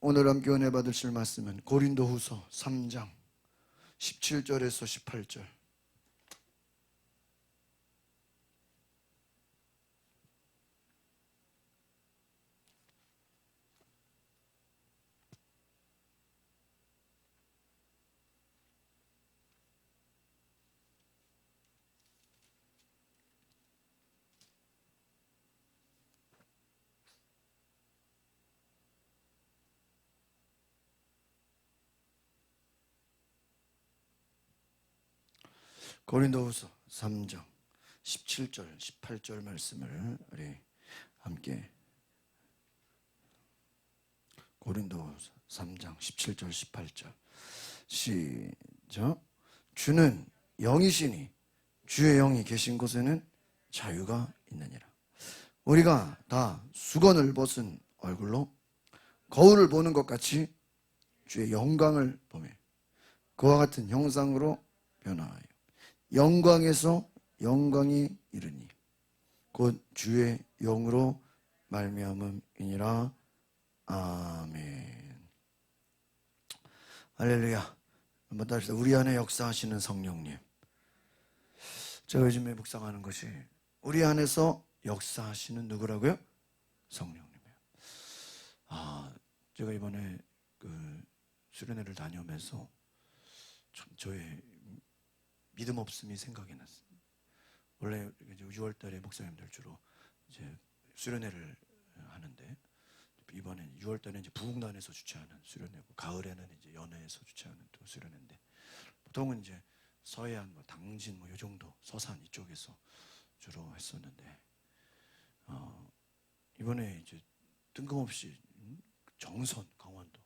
오늘 함께 은혜 받으실 말씀은 고린도후서 3장 17절에서 18절. 고린도후서 3장 17절, 18절 말씀을 우리 함께 고린도후서 3장 17절, 18절 시작. 주는 영이시니 주의 영이 계신 곳에는 자유가 있느니라. 우리가 다 수건을 벗은 얼굴로 거울을 보는 것 같이 주의 영광을 보며 그와 같은 형상으로 변화하여 영광에서 영광이 이르니 곧 주의 영으로 말미암음이니라. 아멘. 할렐루야. 한번 다시 우리 안에 역사하시는 성령님. 제가 요즘에 묵상하는 것이 우리 안에서 역사하시는 누구라고요? 성령님이에요. 제가 이번에 수련회를 다녀오면서 참 저의 믿음 없음이 생각이 났어요. 원래 이제 6월달에 목사님들 주로 이제 수련회를 하는데 이번엔 6월달에 이제 부흥단에서 주최하는 수련회고 가을에는 이제 연회에서 주최하는 또 수련회인데 보통은 이제 서해안, 당진 요 정도 서산 이쪽에서 주로 했었는데 이번에 이제 뜬금없이 정선 강원도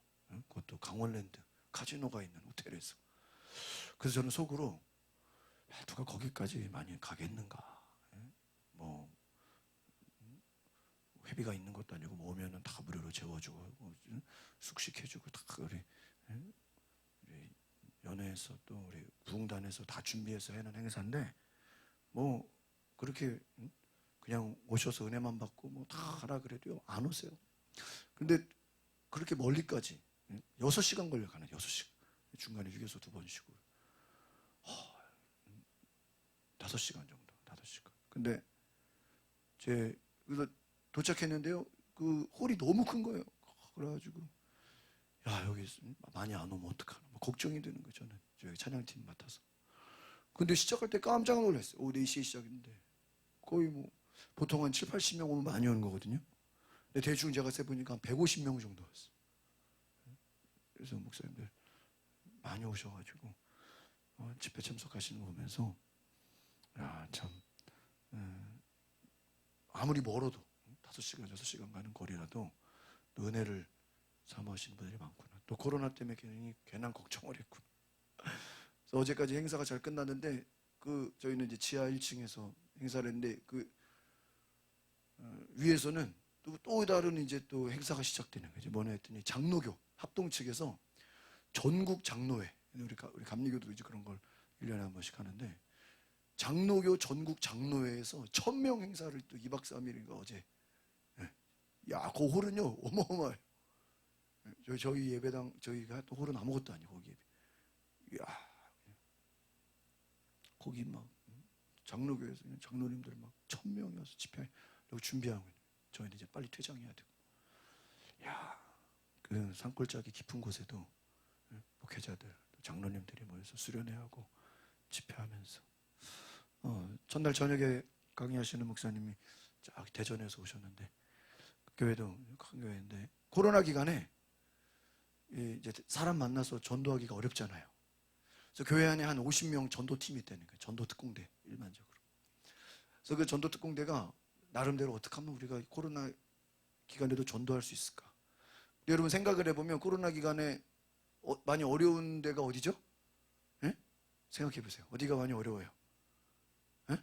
그것도 강원랜드 카지노가 있는 호텔에서 그래서 저는 속으로 누가 거기까지 많이 가겠는가? 뭐 회비가 있는 것도 아니고 뭐 오면은 다 무료로 재워주고 숙식해주고 다 우리 연회에서 또 우리 부흥단에서 다 준비해서 해는 행사인데 뭐 그렇게 그냥 오셔서 은혜만 받고 뭐 다 하라 그래도요 안 오세요. 근데 그렇게 멀리까지 6시간 걸려가는 6시간 중간에 휴게소 2번 쉬고 5시간 정도 5시간. 근데 그래서 도착했는데요 그 홀이 너무 큰 거예요. 그래가지고 야 여기 많이 안 오면 어떡하나 뭐 걱정이 되는 거예요. 저는 저희 찬양팀 맡아서. 근데 시작할 때 깜짝 놀랐어요. 오후 4시에 시작했는데 거의 뭐 보통 한 7, 80명 오면 많이 오는 거거든요. 근데 대충 제가 세보니까 한 150명 정도 왔어요. 그래서 목사님들 많이 오셔가지고 집회 참석하시는 거 보면서 야 참 아무리 멀어도 5시간, 6시간 가는 거리라도 은혜를 사모하시는 분들이 많구나. 또 코로나 때문에 괜한 걱정을 했구나. 그래서 어제까지 행사가 잘 끝났는데 저희는 이제 지하 1층에서 행사를 했는데 위에서는 또 다른 이제 또 행사가 시작되는 거죠. 뭐냐 했더니 장로교 합동 측에서 전국 장로회 우리 감리교도 이제 그런 걸 1년에 한 번씩 하는데 장로교 전국 장로회에서 1000명 행사를 또 2박 3일인가 어제. 야, 그 홀은요 어마어마해요. 저희 예배당 저희가 또 홀은 아무것도 아니고 거기 야 거기 막 장로교에서 장로님들 막 1000명이어서 집회하려고 준비하고 있는. 저희는 이제 빨리 퇴장해야 되고. 야, 그 산골짜기 깊은 곳에도 목회자들 장로님들이 모여서 수련회하고 집회하면서 첫날 저녁에 강의하시는 목사님이 쫙 대전에서 오셨는데 교회도 큰 교회인데 코로나 기간에 이제 사람 만나서 전도하기가 어렵잖아요. 그래서 교회 안에 한 50명 전도팀이 있다는 거예요. 전도 특공대 일반적으로. 그래서 그 전도 특공대가 나름대로 어떻게 하면 우리가 코로나 기간에도 전도할 수 있을까? 여러분 생각을 해보면 코로나 기간에 많이 어려운 데가 어디죠? 예? 생각해 보세요. 어디가 많이 어려워요? 예?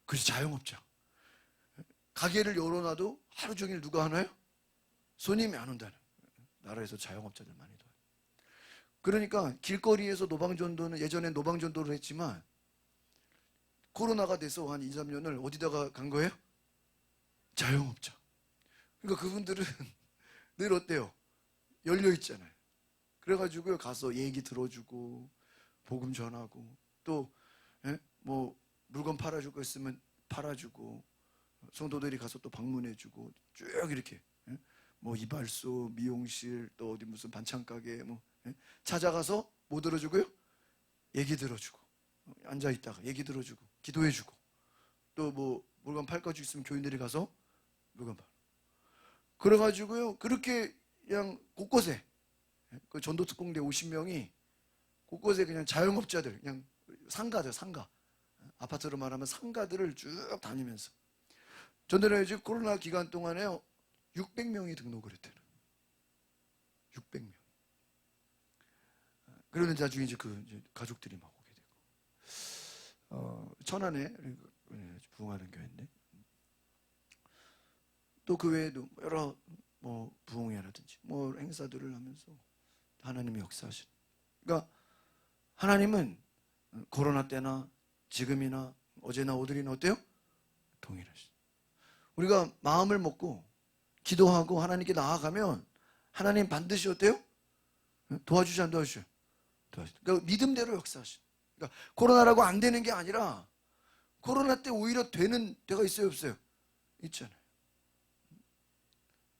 그래서 자영업자. 가게를 열어놔도 하루 종일 누가 하나요? 손님이 안 온다는. 나라에서 자영업자들 많이 도와요. 그러니까 길거리에서 노방전도는 예전엔 노방전도를 했지만 코로나가 돼서 한 2, 3년을 어디다가 간 거예요? 자영업자. 그러니까 그분들은 늘 어때요? 열려 있잖아요. 그래가지고 가서 얘기 들어주고 복음 전하고 또 뭐 물건 팔아줄 거 있으면 팔아주고 성도들이 가서 또 방문해주고 쭉 이렇게 뭐 이발소, 미용실 또 어디 무슨 반찬 가게 뭐 찾아가서 뭐 들어주고요? 얘기 들어주고 앉아 있다가 얘기 들어주고 기도해주고 또 뭐 물건 팔 거 있으면 교인들이 가서 물건 팔. 그래가지고요 그렇게 그냥 곳곳에 그 전도특공대 50명이 곳곳에 그냥 자영업자들 그냥 상가들 상가 아파트로 말하면 상가들을 쭉 다니면서 전도를 코로나 기간 동안에 600명이 등록을 했대요. 600명. 그러는 나중에 이제 이제 가족들이 막 오게 되고 천안에 부흥하는 교회인데 또 그 외에도 여러 뭐 부흥회라든지 뭐 행사들을 하면서 하나님이 역사하신. 그러니까 하나님은 코로나 때나 지금이나 어제나 오늘이나 어때요? 동일하시죠. 우리가 마음을 먹고 기도하고 하나님께 나아가면 하나님 반드시 어때요? 도와주시 안 도와주셔요? 도와주셔요. 그러니까 믿음대로 역사하시죠. 그러니까 코로나라고 안 되는 게 아니라 코로나 때 오히려 되는 때가 있어요 없어요? 있잖아요.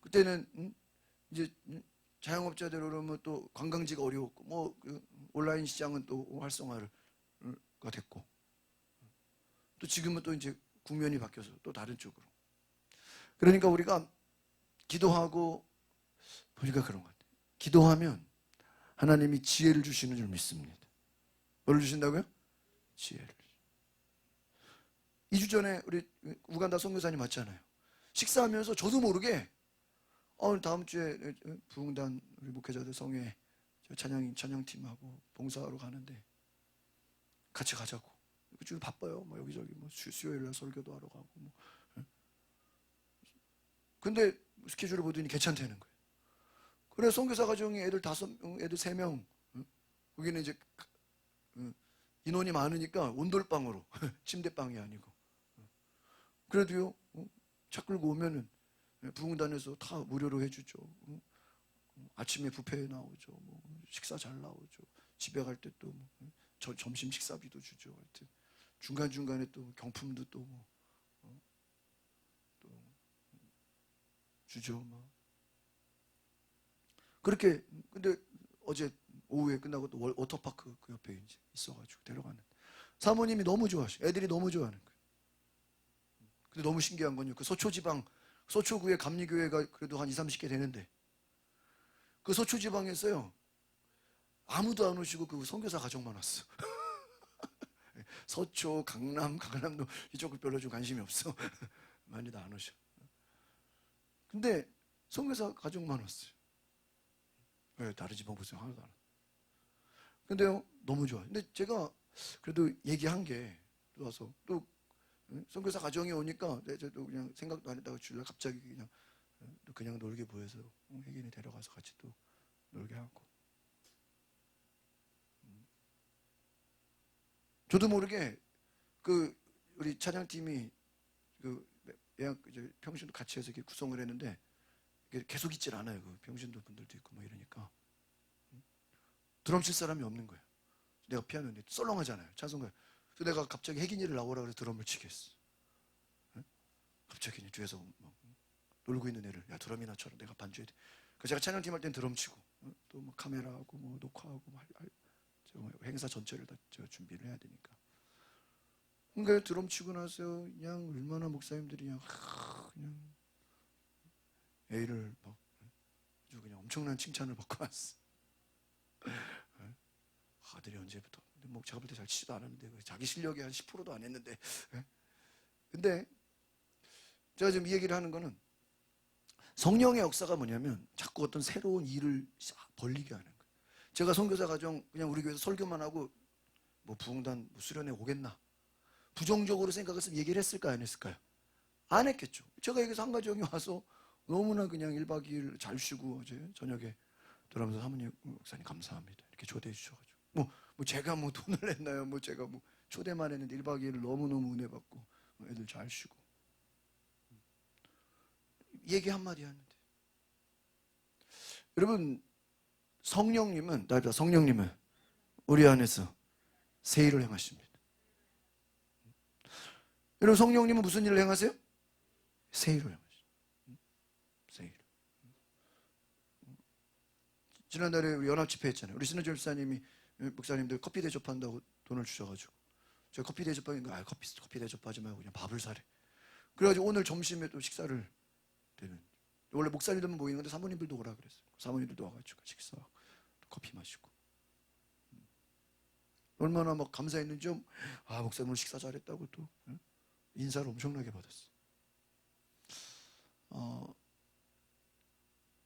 그때는 이제 자영업자들 그러면 또 관광지가 어려웠고 뭐 온라인 시장은 또 활성화가 됐고 또 지금은 또 이제 국면이 바뀌어서 또 다른 쪽으로. 그러니까 우리가 기도하고 보니까 그런 것 같아요. 기도하면 하나님이 지혜를 주시는 줄 믿습니다. 뭘 주신다고요? 지혜를. 2주 전에 우리 우간다 선교사님 왔잖아요. 식사하면서 저도 모르게 다음 주에 부흥단 우리 목회자들 성회 찬양팀하고 봉사하러 가는데 같이 가자고. 지금 바빠요. 뭐 여기저기 뭐 수요일날 설교도 하러 가고 뭐. 근데 스케줄을 보더니 괜찮다는 거예요. 그래서 선교사 가정이 애들 3명. 거기는 이제 인원이 많으니까 온돌방으로 침대방이 아니고. 그래도요 차 끌고 오면은 부흥단에서 다 무료로 해주죠. 아침에 뷔페에 나오죠. 뭐 식사 잘 나오죠. 집에 갈 때 또 뭐 점심 식사비도 주죠. 하여튼 중간 중간에 또 경품도 또 뭐 또 주죠. 막 그렇게. 근데 어제 오후에 끝나고 또 워터파크 그 옆에 이제 있어가지고 데려가는. 사모님이 너무 좋아하셔. 애들이 너무 좋아하는 거예요. 근데 너무 신기한 건요. 그 서초지방 서초구에 감리교회가 그래도 한 20, 30개 되는데 그 서초지방에서요 아무도 안 오시고 그 선교사 가족만 왔어. 서초, 강남도 이쪽은 별로 좀 관심이 없어. 많이도 안 오셔. 근데 선교사 가족만 왔어요. 왜 다른 지방 보세요 하나도 안 왔어. 근데요 너무 좋아. 근데 제가 그래도 얘기한 게 와서 또 선교사 가정이 오니까 저도 그냥 생각도 안 했다가 주일날 갑자기 그냥 놀게 보여서 혜gin이 데려가서 같이 또 놀게 하고. 저도 모르게 그 우리 찬양팀이 그 예약 평신도 같이 해서 이렇게 구성을 했는데 계속 있질 않아요. 그 평신도 분들도 있고 뭐 이러니까 드럼 칠 사람이 없는 거예요. 내가 피아노인데 썰렁하잖아요. 찬송가. 그래서 내가 갑자기 혜gin이를 나오라 그래서 드럼을 치게 했어. 갑자기 뒤에서 막 놀고 있는 애를 야 드럼이나 쳐라 내가 반주해야 돼. 그래서 제가 찬양팀 할 땐 드럼 치고 또 뭐 카메라하고 뭐 녹화하고 행사 전체를 다 준비를 해야 되니까. 그러니까 드럼 치고 나서 그냥 얼마나 목사님들이 그냥 A를 막 아주 그냥 엄청난 칭찬을 받고 왔어. 아들이 언제부터 뭐 제가 볼 때 잘 치지도 않았는데 자기 실력이 한 10%도 안 했는데. 근데 제가 지금 이 얘기를 하는 거는 성령의 역사가 뭐냐면 자꾸 어떤 새로운 일을 벌리게 하는 거예요. 제가 선교사 가정 그냥 우리 교회에서 설교만 하고 뭐 부흥단 뭐 수련회 오겠나 부정적으로 생각해서 얘기를 했을까요 안 했을까요? 안 했겠죠. 제가 여기서 한 가정이 와서 너무나 그냥 1박 2일 잘 쉬고 어제 저녁에 들어오면서 사모님 목사님 감사합니다 이렇게 초대해 주셔가지고 뭐 제가 뭐 돈을 냈나요? 뭐 제가 뭐 초대만 했는데 1박 2일 너무너무 은혜 받고 애들 잘 쉬고 얘기 한마디 하는데. 여러분 성령님은 우리 안에서 새 일을 행하십니다. 여러분, 성령님은 무슨 일을 행하세요? 새 일을 행하십니다. 새 일. 지난달에 우리 연합집회 했잖아요. 우리 신은철 목사님들 커피 대접한다고 돈을 주셔가지고 제가 커피 대접하니까 커피 대접하지 말고 그냥 밥을 사래. 그래가지고 오늘 점심에 또 식사를 되는. 원래 목사님들만 모이는 건데 사모님들도 오라 그랬어요. 사모님들도 와가지고 식사하고 커피 마시고. 얼마나 막 감사했는지 목사님 오늘 식사 잘했다고 또 인사를 엄청나게 받았어요.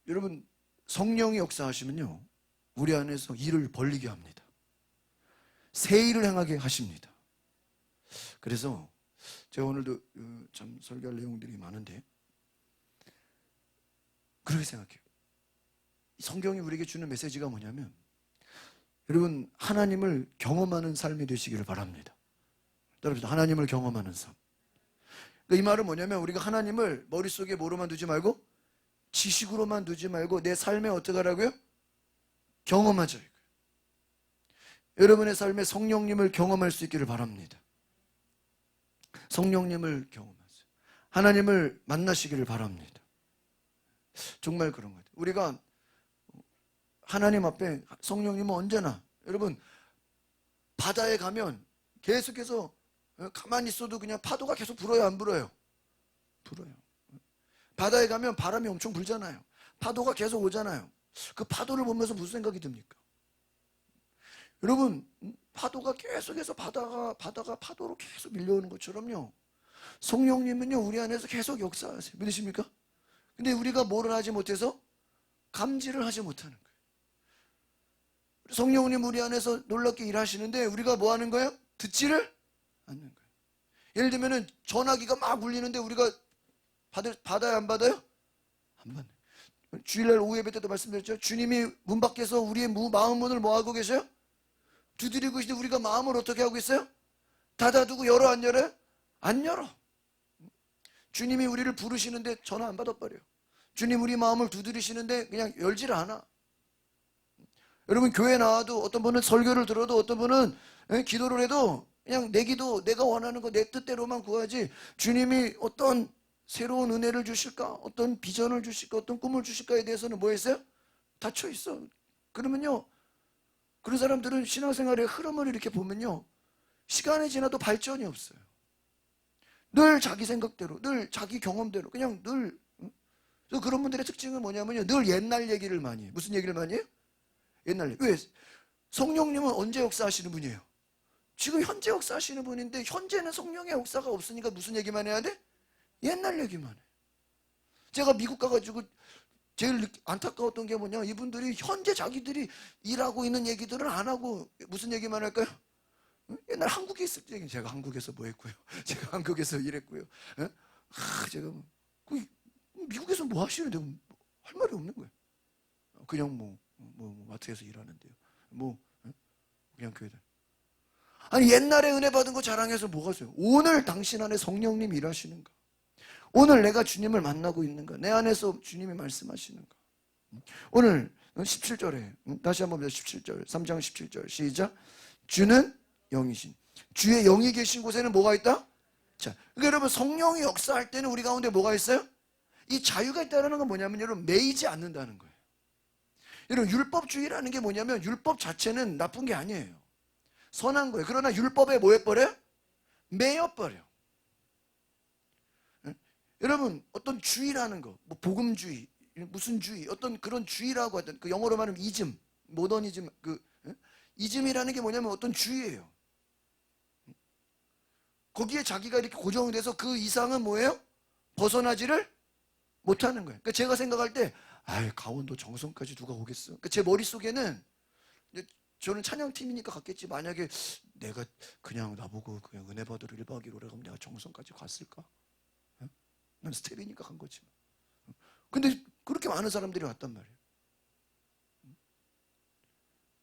여러분, 성령이 역사하시면요 우리 안에서 일을 벌리게 합니다. 새 일을 행하게 하십니다. 그래서 제가 오늘도 참 설교할 내용들이 많은데 그렇게 생각해요. 성경이 우리에게 주는 메시지가 뭐냐면, 여러분, 하나님을 경험하는 삶이 되시기를 바랍니다. 따라합시다. 하나님을 경험하는 삶. 그러니까 이 말은 뭐냐면, 우리가 하나님을 머릿속에 뭐로만 두지 말고 지식으로만 두지 말고 내 삶에 어떻게 하라고요? 경험하자. 여러분의 삶에 성령님을 경험할 수 있기를 바랍니다. 성령님을 경험하세요. 하나님을 만나시기를 바랍니다. 정말 그런 것 같아요. 우리가 하나님 앞에, 성령님은 언제나, 여러분, 바다에 가면 계속해서 가만히 있어도 그냥 파도가 계속 불어요, 안 불어요? 불어요. 바다에 가면 바람이 엄청 불잖아요. 파도가 계속 오잖아요. 그 파도를 보면서 무슨 생각이 듭니까? 여러분, 파도가 계속해서 바다가 파도로 계속 밀려오는 것처럼요, 성령님은요 우리 안에서 계속 역사하세요. 믿으십니까? 근데 우리가 뭐를 하지 못해서 감지를 하지 못하는 거예요. 성령님 우리 안에서 놀랍게 일하시는데 우리가 뭐 하는 거예요? 듣지를 않는 거예요. 예를 들면은 전화기가 막 울리는데 우리가 받아요, 안 받아요? 안 받아요. 주일날 오후 예배 때도 말씀드렸죠. 주님이 문 밖에서 우리의 마음 문을 뭐 하고 계셔요? 두드리고 계시는데 우리가 마음을 어떻게 하고 있어요? 닫아두고 열어, 안 열어요? 안 열어. 주님이 우리를 부르시는데 전화 안 받아버려요. 주님 우리 마음을 두드리시는데 그냥 열지를 않아. 여러분, 교회 나와도 어떤 분은 설교를 들어도 어떤 분은 기도를 해도 그냥 내 기도, 내가 원하는 거 내 뜻대로만 구하지, 주님이 어떤 새로운 은혜를 주실까, 어떤 비전을 주실까, 어떤 꿈을 주실까에 대해서는 뭐 했어요? 닫혀 있어. 그러면요, 그런 사람들은 신앙생활의 흐름을 이렇게 보면요, 시간이 지나도 발전이 없어요. 늘 자기 생각대로, 늘 자기 경험대로, 그냥 늘. 그래서 그런 분들의 특징은 뭐냐면요, 늘 옛날 얘기를 많이 해요. 무슨 얘기를 많이 해요? 옛날 얘기. 왜? 성령님은 언제 역사하시는 분이에요? 지금 현재 역사하시는 분인데 현재는 성령의 역사가 없으니까 무슨 얘기만 해야 돼? 옛날 얘기만 해. 제가 미국 가가지고 제일 안타까웠던 게 뭐냐, 이분들이 현재 자기들이 일하고 있는 얘기들을 안 하고 무슨 얘기만 할까요? 옛날 한국에 있을 때 제가 한국에서 뭐 했고요, 제가 한국에서 일했고요, 제가 미국에서 뭐 하시는데 할 말이 없는 거예요. 그냥 뭐 마트에서 일하는데요, 그냥 교회다. 아니, 옛날에 은혜 받은 거 자랑해서 뭐가 돼요? 오늘 당신 안에 성령님 일하시는가? 오늘 내가 주님을 만나고 있는가? 내 안에서 주님이 말씀하시는가? 오늘 17절에 다시 한번 보자. 17절, 3장 17절 시작. 주는 영이신, 주의 영이 계신 곳에는 뭐가 있다? 자, 그러니까 여러분, 성령이 역사할 때는 우리 가운데 뭐가 있어요? 이 자유가 있다는 건 뭐냐면, 여러분, 매이지 않는다는 거예요. 여러분, 율법주의라는 게 뭐냐면, 율법 자체는 나쁜 게 아니에요. 선한 거예요. 그러나 율법에 뭐 해버려요? 매여버려. 여러분, 어떤 주의라는 거, 뭐 복음주의, 무슨 주의, 어떤 그런 주의라고 하던, 그 영어로 말하면 이즘, 모더니즘, 이즘이라는 게 뭐냐면 어떤 주의예요. 거기에 자기가 이렇게 고정돼서 그 이상은 뭐예요? 벗어나지를 못하는 거예요. 그러니까 제가 생각할 때, 강원도 정선까지 누가 오겠어? 그러니까 제 머릿속에는, 저는 찬양팀이니까 갔겠지. 만약에 내가 그냥 나보고 그냥 은혜 받으러 1박 2일 오래 가면 내가 정선까지 갔을까? 난 스텝이니까 간 거지. 근데 그렇게 많은 사람들이 왔단 말이에요.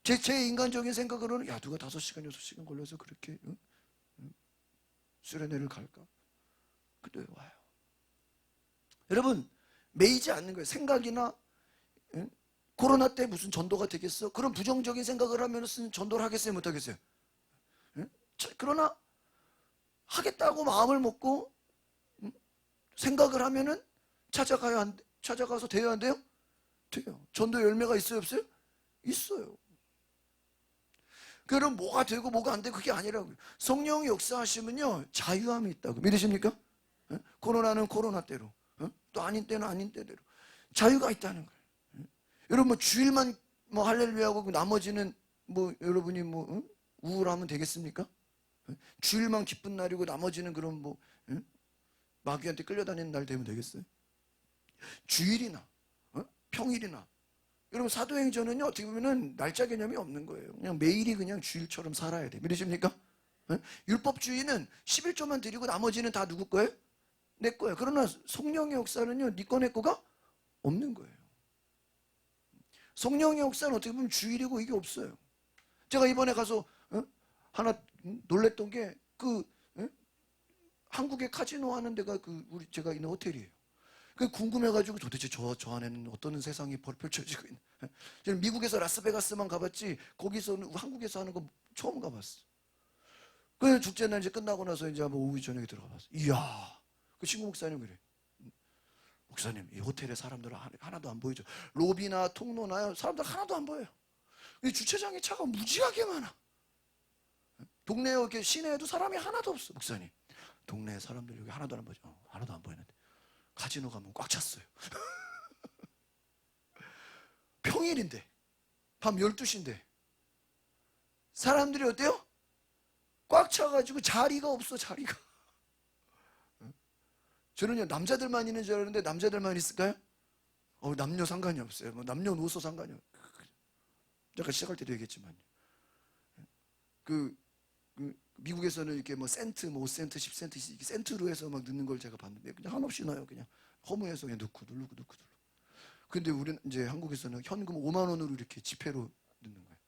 제 인간적인 생각으로는, 누가 5시간 6시간 걸려서 그렇게 수련회를 갈까? 근데 와요. 여러분, 매이지 않는 거예요. 생각이나 코로나 때 무슨 전도가 되겠어? 그런 부정적인 생각을 하면 전도를 하겠어요? 못 하겠어요? 예? 그러나 하겠다고 마음을 먹고 생각을 하면은 찾아가서 돼야 안 돼요? 돼요. 전도 열매가 있어요, 없어요? 있어요. 그럼 뭐가 되고 뭐가 안 되고 그게 아니라고요. 성령이 역사하시면요 자유함이 있다고. 믿으십니까? 예? 코로나는 코로나 때로, 또 아닌 때는 아닌 때대로 자유가 있다는 거예요. 여러분 뭐 주일만 뭐 할렐루야하고 나머지는 뭐 여러분이 뭐 우울하면 되겠습니까? 주일만 기쁜 날이고 나머지는 그럼 뭐 마귀한테 끌려다니는 날 되면 되겠어요? 주일이나 평일이나 여러분 사도행전은요 어떻게 보면은 날짜 개념이 없는 거예요. 그냥 매일이 그냥 주일처럼 살아야 돼. 믿으십니까? 율법주의는 11조만 드리고 나머지는 다 누구 거예요? 내 거예요. 그러나 성령의 역사는요 네 거 내 거가 없는 거예요. 성령의 역사는 어떻게 보면 주일이고 이게 없어요. 제가 이번에 가서 하나 놀랬던 게 한국에 카지노 하는 데가 제가 있는 호텔이에요. 그 궁금해가지고 도대체 저 안에는 어떤 세상이 펼쳐지고 있나. 저는 미국에서 라스베가스만 가봤지 거기서는 한국에서 하는 거 처음 가봤어. 그 축제날 이제 끝나고 나서 이제 한번 오후 저녁에 들어가봤어. 이야, 그 친구 목사님 그래. 목사님 이 호텔에 사람들 하나도 안 보이죠. 로비나 통로나 사람들 하나도 안 보여요. 이 주차장에 차가 무지하게 많아. 동네에 이렇게 시내에도 사람이 하나도 없어. 목사님 동네 사람들 여기 하나도 안 보이죠. 하나도 안 보이는데 카지노 가면 꽉 찼어요. 평일인데 밤 12시인데 사람들이 어때요? 꽉 차가지고 자리가 없어. 자리가. 저는요 남자들만 있는 줄 알았는데 남자들만 있을까요? 남녀 상관이 없어요. 뭐 남녀노소 상관이 없어요. 잠깐 시작할 때도 얘기했지만 미국에서는 이렇게 뭐 센트, 뭐 5센트, 10센트 이렇게 센트로 해서 막 넣는 걸 제가 봤는데 그냥 한없이 넣어요. 그냥 허무해서 그냥 넣고 누르고. 근데 우리는 이제 한국에서는 현금 5만 원으로 이렇게 지폐로 넣는 거예요.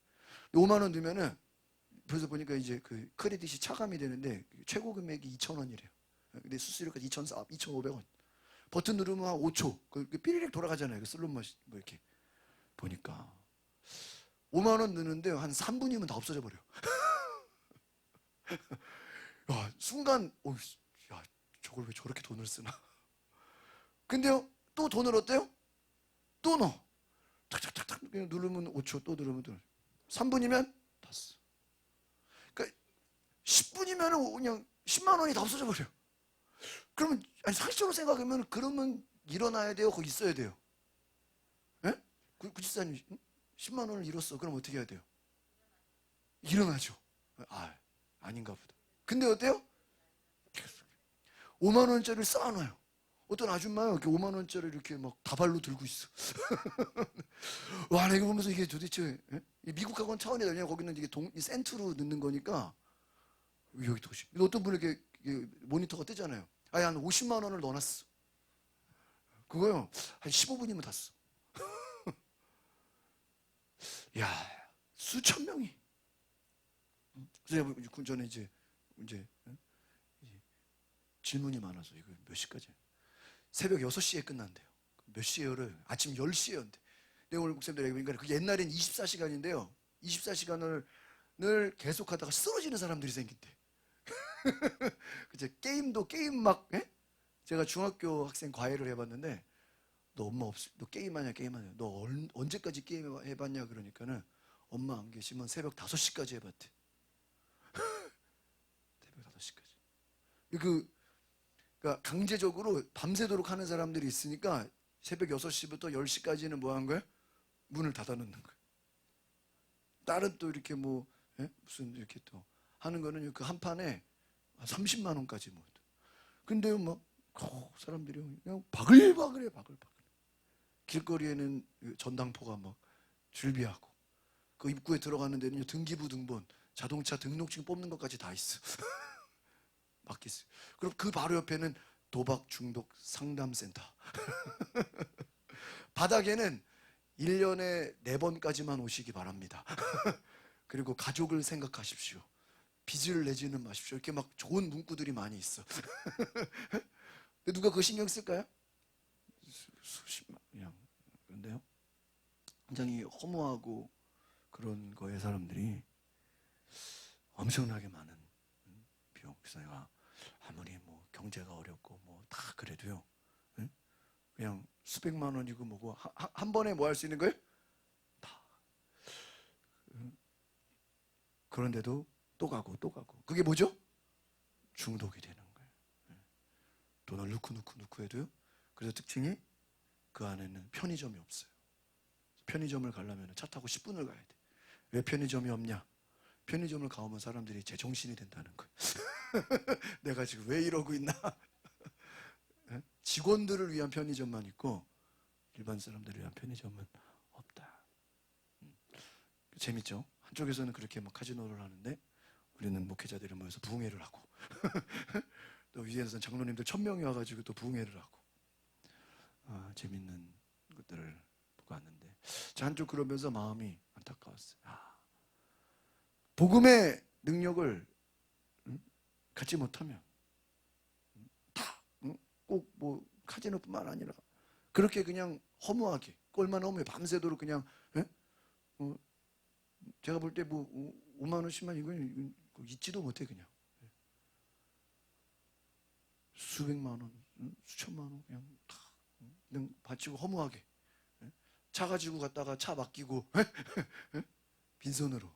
5만 원 넣으면은 그래서 보니까 이제 그 크레딧이 차감이 되는데 최고 금액이 2,000원이래요. 근데 수수료까지 2,500원. 버튼 누르면 한 5초. 삐리릭 돌아가잖아요. 그 슬롯 머신 뭐 이렇게 보니까 5만 원 넣는데 한 3분이면 다 없어져 버려. 야, 순간 야, 저걸 왜 저렇게 돈을 쓰나? 근데요 또 돈을 어때요? 또 넣어. 탁탁탁탁 그냥 누르면 5초, 또 누르면 3분이면 다 써. 그러니까 10분이면 그냥 10만 원이 다 없어져 버려요. 그러면 아니 상식적으로 생각하면 그러면 일어나야 돼요? 거기 있어야 돼요? 예? 구집사님 10만 원을 잃었어. 그럼 어떻게 해야 돼요? 일어나죠. 아닌가 보다. 근데 어때요? 5만 원짜리를 쌓아놔요. 어떤 아줌마가 이렇게 5만 원짜리 이렇게 막 다발로 들고 있어. 와, 나 이거 보면서 이게 도대체 미국하고는 차원이 다르냐? 거기는 이게 이 센트로 넣는 거니까 여기 도시. 어떤 분은 이렇게 모니터가 뜨잖아요. 한 50만 원을 넣어놨어. 그거요 한 15분이면 다 써. 야, 수천 명이. 그래서 저는 이제 질문이 많아서 이거 몇 시까지? 새벽 6시에 끝난대요. 몇 시에요를 아침 10시에였는데 내가 오늘 목사님들 얘기하니까 그 옛날엔 24시간인데요 24시간을 늘 계속하다가 쓰러지는 사람들이 생긴대. 그제 게임 막 제가 중학교 학생 과외를 해봤는데 너 엄마 너 게임하냐 너 언제까지 게임 해봤냐 그러니까는 엄마 안 계시면 새벽 5시까지 해봤대. 새벽 5시까지. 그러니까 강제적으로 밤새도록 하는 사람들이 있으니까 새벽 6시부터 10시까지는 뭐 한 거예요? 문을 닫아놓는 거예요. 다른 또 이렇게 뭐 무슨 이렇게 또 하는 거는 그 한 판에 30만 원까지 뭐. 근데 막 사람들이 그냥 바글바글해. 길거리에는 전당포가 막 줄비하고 그 입구에 들어가는 데는 등기부 등본 자동차 등록증 뽑는 것까지 다 있어. 맡겼어요. 그럼 그 바로 옆에는 도박 중독 상담센터. 바닥에는 1년에 4번까지만 오시기 바랍니다. 그리고 가족을 생각하십시오. 빚을 내지는 마십시오. 이렇게 막 좋은 문구들이 많이 있어. 근데 누가 그거 신경 쓸까요? 수십만 그냥. 그런데요 굉장히 허무하고 그런 거에 사람들이 엄청나게 많은 비용. 그래서 내가 아무리 뭐 경제가 어렵고 뭐 다 그래도요, 응? 그냥 수백만 원이고 뭐고 한 번에 뭐 할 수 있는 거예요? 다. 그런데도 또 가고 또 가고. 그게 뭐죠? 중독이 되는 거예요. 돈을 넣고 해도요. 그래서 특징이 그 안에는 편의점이 없어요. 편의점을 가려면 차 타고 10분을 가야 돼. 왜 편의점이 없냐? 편의점을 가면 사람들이 제정신이 된다는 거예요. 내가 지금 왜 이러고 있나? 직원들을 위한 편의점만 있고 일반 사람들을 위한 편의점은 없다. 재밌죠? 한쪽에서는 그렇게 막 카지노를 하는데 우리는 목회자들이 모여서 부흥회를 하고 또 위에서는 장로님들 1000명이 와가지고 또 부흥회를 하고 재밌는 것들을 보고 왔는데 자, 한쪽 그러면서 마음이 안타까웠어요. 복음의 능력을 갖지 못하면 다 꼭 뭐 카지노뿐만 아니라 그렇게 그냥 허무하게 얼마나 허무해 밤새도록 그냥 제가 볼 때 뭐 5만 원 10만 이건 잊지도 못해. 그냥 수백만 원 수천만 원 그냥 바치고 허무하게 차 가지고 갔다가 차 맡기고 빈손으로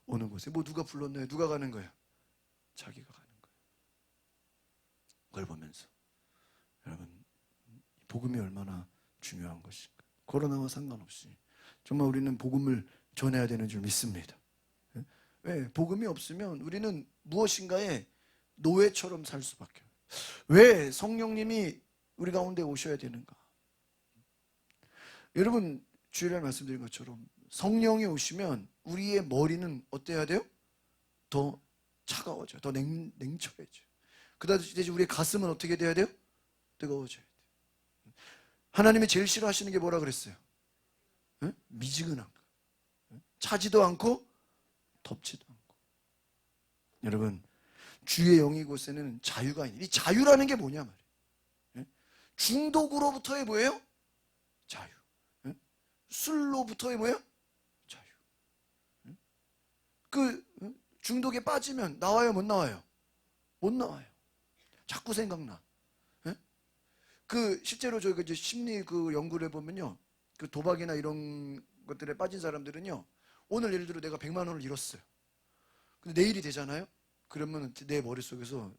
오는 곳에 뭐 누가 불렀나요? 누가 가는 거야? 자기가 가는 거야. 그걸 보면서 여러분 복음이 얼마나 중요한 것인가. 코로나와 상관없이 정말 우리는 복음을 전해야 되는 줄 믿습니다. 왜? 복음이 없으면 우리는 무엇인가에 노예처럼 살 수밖에 없어요. 왜 성령님이 우리 가운데 오셔야 되는가? 여러분 주일날 말씀드린 것처럼 성령이 오시면 우리의 머리는 어때야 돼요? 더 차가워져요. 더 냉철해져요. 그다음 이제 우리의 가슴은 어떻게 돼야 돼요? 뜨거워져야 돼요. 하나님이 제일 싫어하시는 게 뭐라 그랬어요? 미지근한 거. 차지도 않고 덥지도 않고. 여러분 주의 영이 곳에는 자유가 있는. 이 자유라는 게 뭐냐 말이에요. 중독으로부터의 뭐예요? 자유. 술로부터의 뭐예요? 자유. 그 중독에 빠지면 나와요, 못 나와요? 못 나와요. 자꾸 생각나. 그 실제로 저희 이제 심리 그 연구를 해보면요, 그 도박이나 이런 것들에 빠진 사람들은요, 오늘 예를 들어 내가 100만 원을 잃었어요. 근데 내일이 되잖아요. 그러면 내 머릿속에서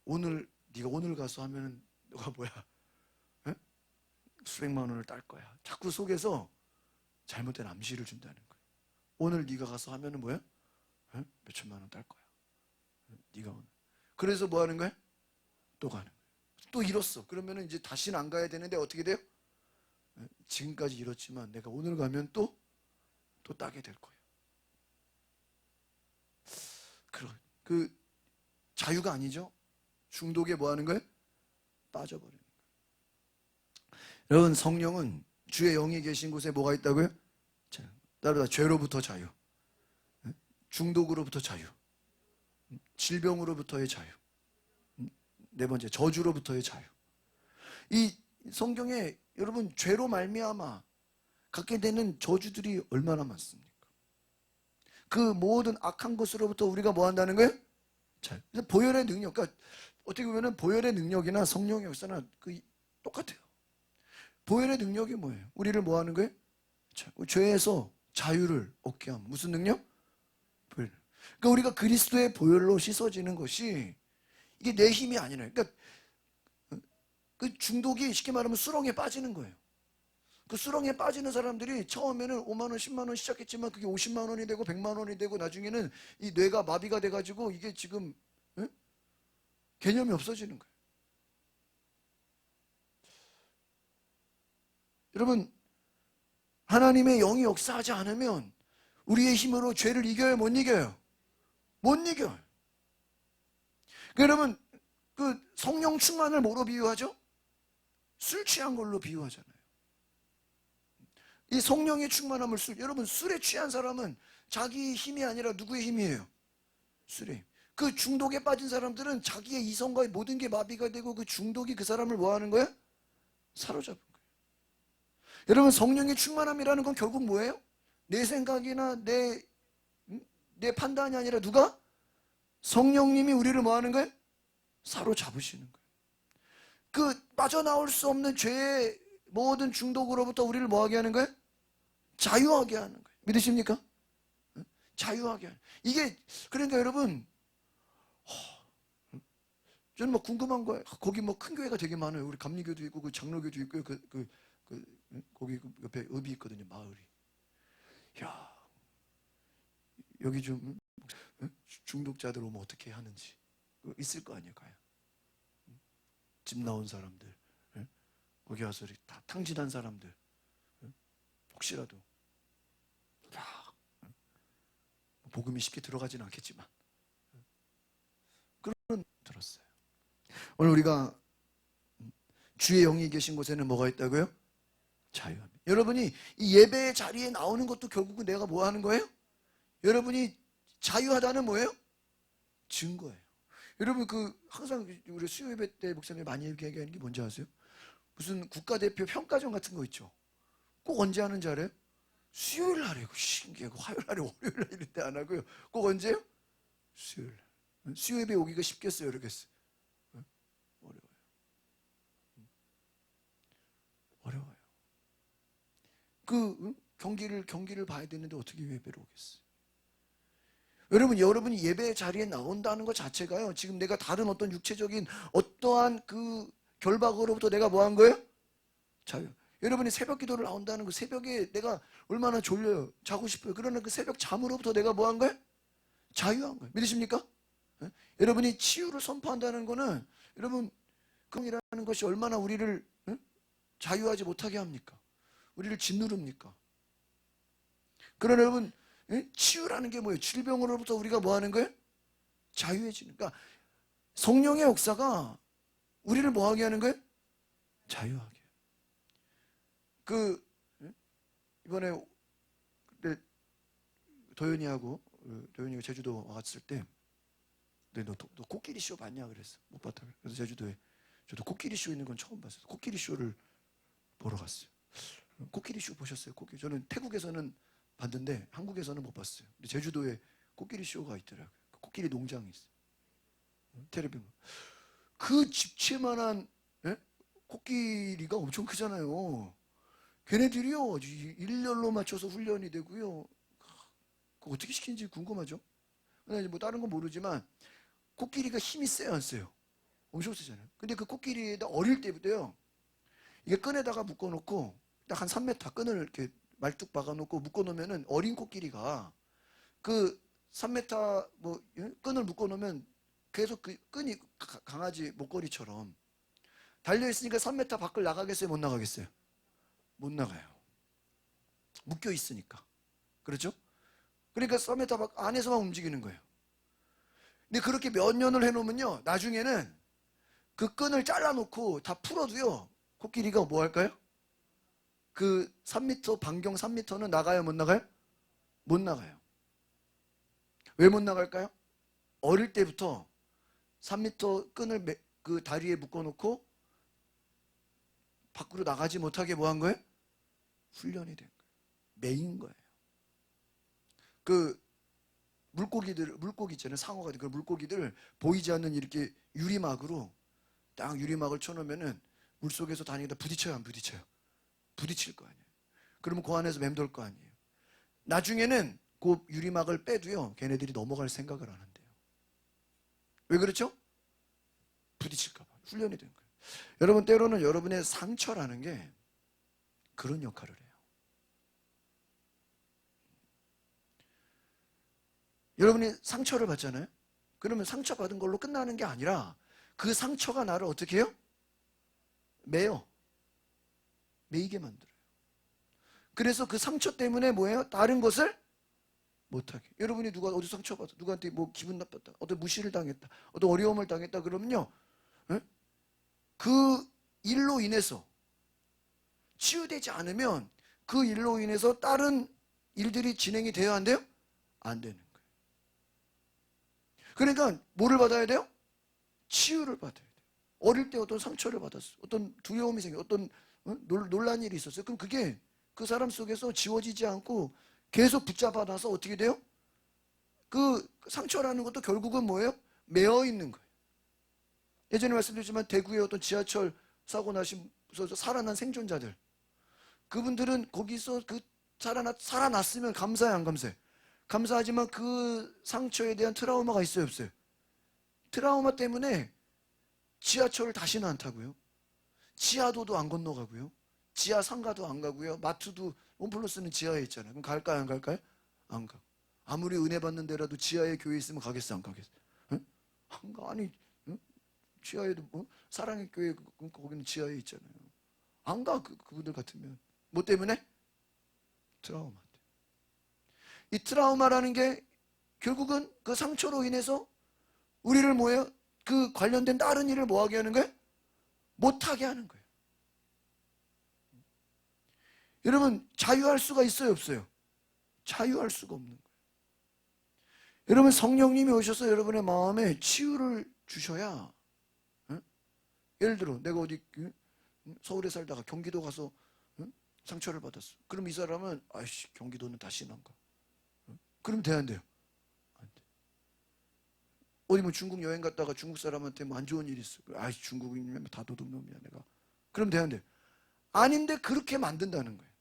오늘 네가 오늘 가서 하면은 너가 뭐야? 수백만 원을 딸 거야. 자꾸 속에서 잘못된 암시를 준다는 거예요. 오늘 네가 가서 하면은 뭐야? 몇천만 원 딸 거야. 네가 오늘. 그래서 뭐 하는 거야? 또 가는 거야. 또 잃었어. 그러면은 이제 다시는 안 가야 되는데 어떻게 돼요? 지금까지 잃었지만 내가 오늘 가면 또 따게 될 거야. 그 자유가 아니죠. 중독에 뭐 하는 거예요? 빠져버리는 거예요. 여러분 성령은 주의 영이 계신 곳에 뭐가 있다고요? 따르다 죄로부터 자유, 중독으로부터 자유, 질병으로부터의 자유, 네 번째 저주로부터의 자유. 이 성경에 여러분 죄로 말미암아 갖게 되는 저주들이 얼마나 많습니까? 그 모든 악한 것으로부터 우리가 뭐 한다는 거예요? 자유. 그래서 보혈의 능력, 그러니까 어떻게 보면 보혈의 능력이나 성령의 역사나 똑같아요. 보혈의 능력이 뭐예요? 우리를 뭐 하는 거예요? 죄에서 자유를 얻게 하면 무슨 능력? 보혈. 그러니까 우리가 그리스도의 보혈로 씻어지는 것이 이게 내 힘이 아니라, 그러니까 그 중독이 쉽게 말하면 수렁에 빠지는 거예요. 그 수렁에 빠지는 사람들이 처음에는 5만 원, 10만 원 시작했지만 그게 50만 원이 되고 100만 원이 되고 나중에는 이 뇌가 마비가 돼가지고 이게 지금 개념이 없어지는 거예요. 여러분 하나님의 영이 역사하지 않으면 우리의 힘으로 죄를 이겨요? 못 이겨요? 못 이겨요. 여러분 그 성령 충만을 뭐로 비유하죠? 술 취한 걸로 비유하잖아요. 이 성령의 충만함을 여러분 술에 취한 사람은 자기 힘이 아니라 누구의 힘이에요? 술의 힘. 그 중독에 빠진 사람들은 자기의 이성과 모든 게 마비가 되고 그 중독이 그 사람을 뭐 하는 거야? 사로잡은 거예요. 여러분, 성령의 충만함이라는 건 결국 뭐예요? 내 생각이나 내 판단이 아니라 누가? 성령님이 우리를 뭐 하는 거예요? 사로잡으시는 거예요. 그 빠져나올 수 없는 죄의 모든 중독으로부터 우리를 뭐 하게 하는 거예요? 자유하게 하는 거예요. 믿으십니까? 자유하게 하는. 이게 그러니까 여러분, 저는 뭐 궁금한 거예요. 거기 뭐 큰 교회가 되게 많아요. 우리 감리교도 있고 그 장로교도 있고 거기 그 옆에 읍이 있거든요. 마을이. 야, 여기 좀 중독자들 오면 어떻게 하는지 있을 거 아니에요. 가요. 집 나온 사람들, 거기 와서 다 탕진한 사람들, 혹시라도 복음이 쉽게 들어가지는 않겠지만 그런 들었어요. 오늘 우리가 주의 영이 계신 곳에는 뭐가 있다고요? 자유함. 여러분이 이 예배의 자리에 나오는 것도 결국은 내가 뭐 하는 거예요? 여러분이 자유하다는 뭐예요? 증거예요. 여러분, 항상 우리 수요 예배 때 목사님이 많이 얘기하는 게 뭔지 아세요? 무슨 국가대표 평가전 같은 거 있죠. 꼭 언제 하는지 알아요? 수요일 날이에요. 신기하고 화요일 날에 월요일 날 이럴 때 안 하고요. 꼭 언제요? 수요일 날. 수요 예배 오기가 쉽겠어요? 어렵겠어요? 어려워요. 어려워요. 경기를 봐야 되는데 어떻게 예배를 오겠어요? 여러분이 예배 자리에 나온다는 것 자체가요, 지금 내가 다른 어떤 육체적인 어떠한 그 결박으로부터 내가 뭐 한 거예요? 자유. 여러분이 새벽 기도를 나온다는 거, 새벽에 내가 얼마나 졸려요, 자고 싶어요. 그러나 그 새벽 잠으로부터 내가 뭐 한 거예요? 자유한 거예요. 믿으십니까? 예? 여러분이 치유를 선포한다는 거는, 여러분, 그이라는 것이 얼마나 우리를 자유하지 못하게 합니까? 우리를 짓누릅니까? 그러나 여러분, 치유라는 게 뭐예요? 질병으로부터 우리가 뭐 하는 거예요? 자유해지는. 그러니까 성령의 역사가 우리를 뭐 하게 하는 거예요? 자유하게. 이번에 도현이가 제주도 왔을 때, 너 코끼리 쇼 봤냐? 그랬어. 못 봤다. 그래서 제주도에 저도 코끼리 쇼 있는 건 처음 봤어요. 코끼리 쇼를 보러 갔어요. 코끼리 쇼 보셨어요? 저는 태국에서는 봤는데 한국에서는 못 봤어요. 근데 제주도에 코끼리 쇼가 있더라고요. 코끼리 농장이 있어요. 텔레비전. 그 집채만한 코끼리가 엄청 크잖아요. 걔네들이요, 일렬로 맞춰서 훈련이 되고요. 그거 어떻게 시키는지 궁금하죠? 뭐 다른 건 모르지만 코끼리가 힘이 세요, 안 세요? 엄청 세잖아요. 근데 그 코끼리에다 어릴 때부터요, 이게 끈에다가 묶어놓고 딱 한 3m 끈을 이렇게 말뚝 박아놓고 묶어놓으면은 어린 코끼리가 그 3m 끈을 묶어놓으면 계속 그 끈이 강아지 목걸이처럼 달려있으니까 3m 밖을 나가겠어요? 못 나가겠어요? 못 나가요. 묶여 있으니까. 그렇죠? 그러니까 3m 밖 안에서만 움직이는 거예요. 근데 그렇게 몇 년을 해놓으면요, 나중에는 그 끈을 잘라놓고 다 풀어도요, 코끼리가 뭐 할까요? 그 3m, 반경 3m는 나가요, 못 나가요? 못 나가요. 왜 못 나갈까요? 어릴 때부터 3m 끈을 그 다리에 묶어놓고 밖으로 나가지 못하게 뭐 한 거예요? 훈련이 된 거예요. 매인 거예요. 물고기 있잖아요. 상어가 그 물고기들 보이지 않는 이렇게 유리막으로 딱 유리막을 쳐놓으면은 물속에서 다니다 부딪혀요, 안 부딪혀요? 부딪힐 거 아니에요. 그러면 그 안에서 맴돌 거 아니에요. 나중에는 그 유리막을 빼도요, 걔네들이 넘어갈 생각을 안 한대요. 왜 그렇죠? 부딪힐까 봐. 훈련이 된 거예요. 여러분, 때로는 여러분의 상처라는 게 그런 역할을 해요. 여러분이 상처를 받잖아요. 그러면 상처받은 걸로 끝나는 게 아니라 그 상처가 나를 어떻게 해요? 매이게 만들어요. 그래서 그 상처 때문에 뭐예요? 다른 것을 못하게. 여러분이 누가 어디 상처받아, 누구한테 뭐 기분 나빴다, 어떤 무시를 당했다, 어떤 어려움을 당했다 그러면요, 그 일로 인해서 치유되지 않으면 그 일로 인해서 다른 일들이 진행이 돼야 안 돼요? 안 되는 거예요. 그러니까 뭐를 받아야 돼요? 치유를 받아야 돼요. 어릴 때 어떤 상처를 받았어, 어떤 두려움이 생겨, 어떤 놀란 일이 있었어요. 그럼 그게 그 사람 속에서 지워지지 않고 계속 붙잡아놔서 어떻게 돼요? 그 상처라는 것도 결국은 뭐예요? 매어 있는 거예요. 예전에 말씀드렸지만 대구의 어떤 지하철 사고 나셔서 살아난 생존자들, 그분들은 거기서 그 살아났으면 감사해, 안 감사해? 감사하지만 그 상처에 대한 트라우마가 있어요, 없어요? 트라우마 때문에 지하철을 다시는 안 타고요, 지하도도 안 건너가고요, 지하 상가도 안 가고요, 마트도 홈플러스는 지하에 있잖아요. 그럼 갈까요, 안 갈까요? 안 가. 아무리 은혜 받는 데라도 지하에 교회 있으면 가겠어, 안 가겠어? 응? 안 가. 아니, 응? 지하에도 사랑의 교회 거기는 지하에 있잖아요. 안 가. 그분들 같으면 뭐 때문에? 트라우마. 이 트라우마라는 게 결국은 그 상처로 인해서 우리를 뭐예요? 그 관련된 다른 일을 뭐하게 하는 거예요? 못하게 하는 거예요. 여러분, 자유할 수가 있어요, 없어요? 자유할 수가 없는 거예요. 여러분, 성령님이 오셔서 여러분의 마음에 치유를 주셔야, 응? 예를 들어 내가 어디 서울에 살다가 경기도 가서 상처를 받았어. 그럼 이 사람은 아이씨, 경기도는 다시는 안 가. 그럼 돼, 안 돼요? 안 돼. 어디 뭐 중국 여행 갔다가 중국 사람한테 뭐 안 좋은 일이 있어. 아이씨, 중국인이면 다 도둑놈이야 내가. 그럼 돼, 안 돼요? 아닌데 그렇게 만든다는 거예요.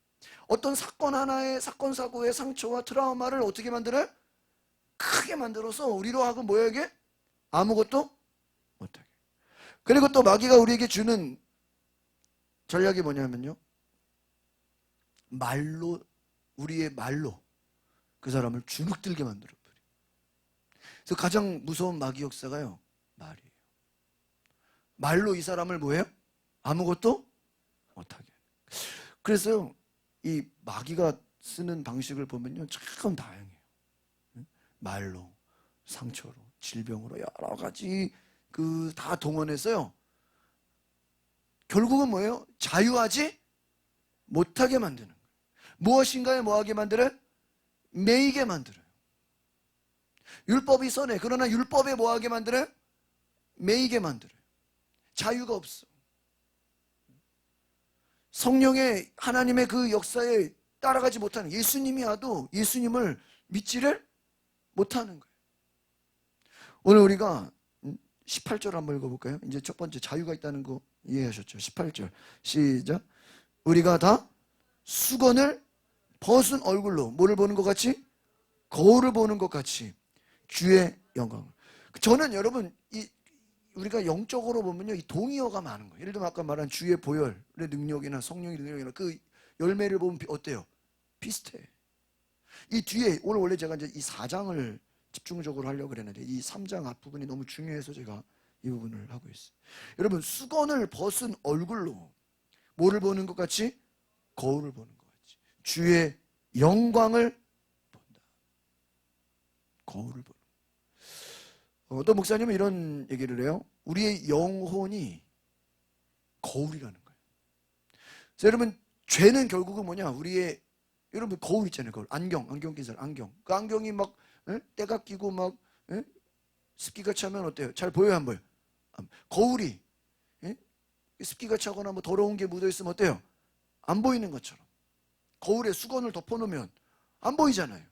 어떤 사건 하나의 사건 사고의 상처와 트라우마를 어떻게 만들어요? 크게 만들어서 우리로 하고 뭐에게? 아무것도 못하게. 그리고 또 마귀가 우리에게 주는 전략이 뭐냐면요, 말로, 우리의 말로 그 사람을 주눅들게 만들어 버려. 그래서 가장 무서운 마귀 역사가요, 말이에요. 말로 이 사람을 뭐예요? 아무것도 못하게. 그래서 이 마귀가 쓰는 방식을 보면요, 참 다양해요. 말로, 상처로, 질병으로 여러 가지 다 동원해서요, 결국은 뭐예요? 자유하지 못하게 만드는 거예요. 무엇인가에 뭐하게 만들어요? 매이게 만들어요. 율법이 선해. 그러나 율법에 뭐하게 만들어요? 매이게 만들어요. 자유가 없어. 성령의 하나님의 그 역사에 따라가지 못하는, 예수님이 와도 예수님을 믿지를 못하는 거예요. 오늘 우리가 18절 한번 읽어볼까요? 이제 첫 번째 자유가 있다는 거 이해하셨죠? 18절 시작. 우리가 다 수건을 벗은 얼굴로 뭐를 보는 것 같이? 거울을 보는 것 같이 주의 영광을. 저는 여러분, 우리가 영적으로 보면요, 이 동의어가 많은 거예요. 예를 들면 아까 말한 주의 보혈의 능력이나 성령의 능력이나 그 열매를 보면 어때요? 비슷해. 이 뒤에 오늘 원래 제가 이제 이 4장을 집중적으로 하려고 그랬는데 이 3장 앞부분이 너무 중요해서 제가 이 부분을 하고 있어요. 여러분, 수건을 벗은 얼굴로 뭐를 보는 것 같이? 거울을 보는 것 같이 주의 영광을 본다. 거울을 보는. 어떤 목사님은 이런 얘기를 해요. 우리의 영혼이 거울이라는 거예요. 그래서 여러분, 죄는 결국은 뭐냐? 우리의, 여러분 거울 있잖아요. 거울. 안경 낀 사람, 안경. 그 안경이 막 때가 끼고 막 습기가 차면 어때요? 잘 보여요, 안 보여요? 거울이 습기가 차거나 뭐 더러운 게 묻어 있으면 어때요? 안 보이는 것처럼. 거울에 수건을 덮어놓으면 안 보이잖아요.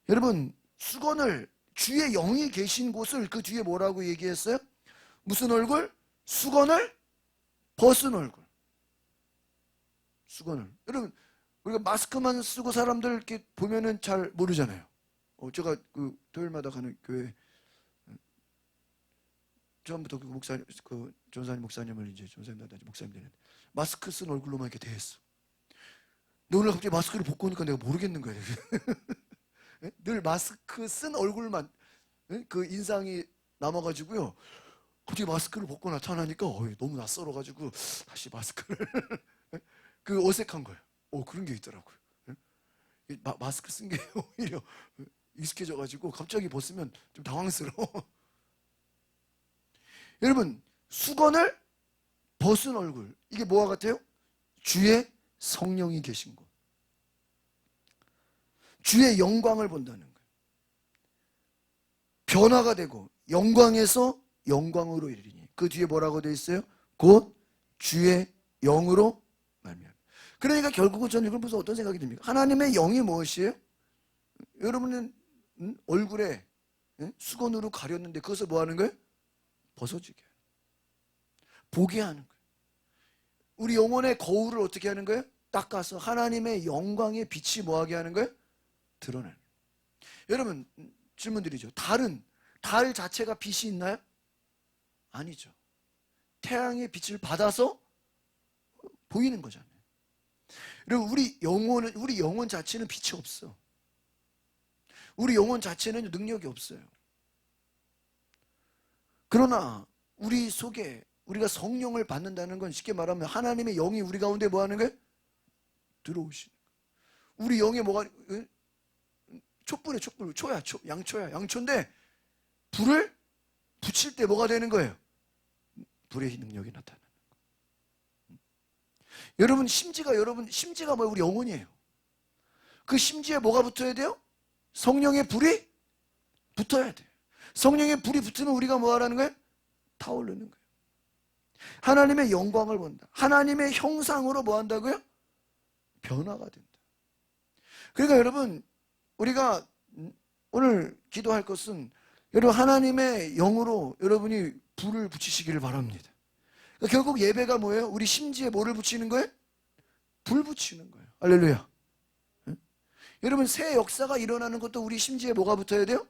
여러분, 수건을, 주의 영이 계신 곳을 그 뒤에 뭐라고 얘기했어요? 무슨 얼굴? 수건을 벗은 얼굴. 수건을. 여러분, 우리가 마스크만 쓰고 사람들 이렇게 보면은 잘 모르잖아요. 제가 그 토요일마다 가는 교회 처음부터 그 목사님, 그 전사님 목사님을 이제 전사님 목사님 되는데 마스크 쓴 얼굴로만 이렇게 대했어. 근데 오늘 갑자기 마스크를 벗고 오니까 내가 모르겠는 거예요. 늘 마스크 쓴 얼굴만 그 인상이 남아가지고요. 갑자기 마스크를 벗고 나타나니까 너무 낯설어가지고 다시 마스크를 그 어색한 거예요. 그런 게 있더라고요. 마스크 쓴 게 오히려 익숙해져가지고 갑자기 벗으면 좀 당황스러워. 여러분, 수건을 벗은 얼굴, 이게 뭐와 같아요? 주의 성령이 계신 곳, 주의 영광을 본다는 거예요. 변화가 되고 영광에서 영광으로 이르리니. 그 뒤에 뭐라고 되어 있어요? 곧 주의 영으로 말미암아. 그러니까 결국은 저는 이걸 보면서 어떤 생각이 듭니까? 하나님의 영이 무엇이에요? 여러분은 얼굴에 수건으로 가렸는데 그것을 뭐 하는 거예요? 벗어지게 하는 거예요. 보게 하는 거예요. 우리 영혼의 거울을 어떻게 하는 거예요? 닦아서 하나님의 영광의 빛이 뭐하게 하는 거예요? 드러나는 거예요. 여러분 질문 드리죠. 달 자체가 빛이 있나요? 아니죠. 태양의 빛을 받아서 보이는 거잖아요. 그리고 우리 영혼 자체는 빛이 없어. 우리 영혼 자체는 능력이 없어요. 그러나 우리 속에 우리가 성령을 받는다는 건 쉽게 말하면 하나님의 영이 우리 가운데 뭐 하는 거예요? 들어오시는 거예요. 우리 영에 뭐가 촛불에 초야, 양초인데 불을 붙일 때 뭐가 되는 거예요? 불의 능력이 나타나는 거예요. 심지가 뭐예요? 우리 영혼이에요. 그 심지에 뭐가 붙어야 돼요? 성령의 불이 붙어야 돼요. 성령의 불이 붙으면 우리가 뭐 하라는 거예요? 타오르는 거예요. 하나님의 영광을 본다. 하나님의 형상으로 뭐 한다고요? 변화가 된다. 그러니까 여러분 우리가 오늘 기도할 것은 여러분 하나님의 영으로 여러분이 불을 붙이시기를 바랍니다. 그러니까 결국 예배가 뭐예요? 우리 심지에 뭐를 붙이는 거예요? 불 붙이는 거예요. 할렐루야. 여러분 새 역사가 일어나는 것도 우리 심지에 뭐가 붙어야 돼요?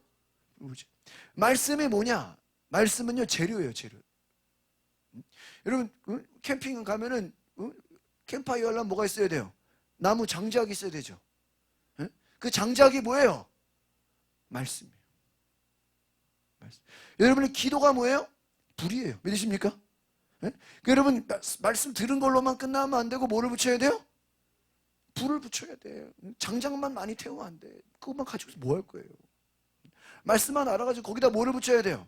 말씀이 뭐냐? 말씀은요 재료예요. 재료. 여러분 캠핑 가면은 캠프파이어 하려면 뭐가 있어야 돼요? 나무 장작이 있어야 되죠. 그 장작이 뭐예요? 말씀이에요. 말씀. 여러분의 기도가 뭐예요? 불이에요. 믿으십니까? 여러분 말씀 들은 걸로만 끝나면 안 되고 뭐를 붙여야 돼요? 불을 붙여야 돼요. 장작만 많이 태우면 안 돼. 그것만 가지고서 뭐 할 거예요? 말씀만 알아가지고 거기다 뭐를 붙여야 돼요?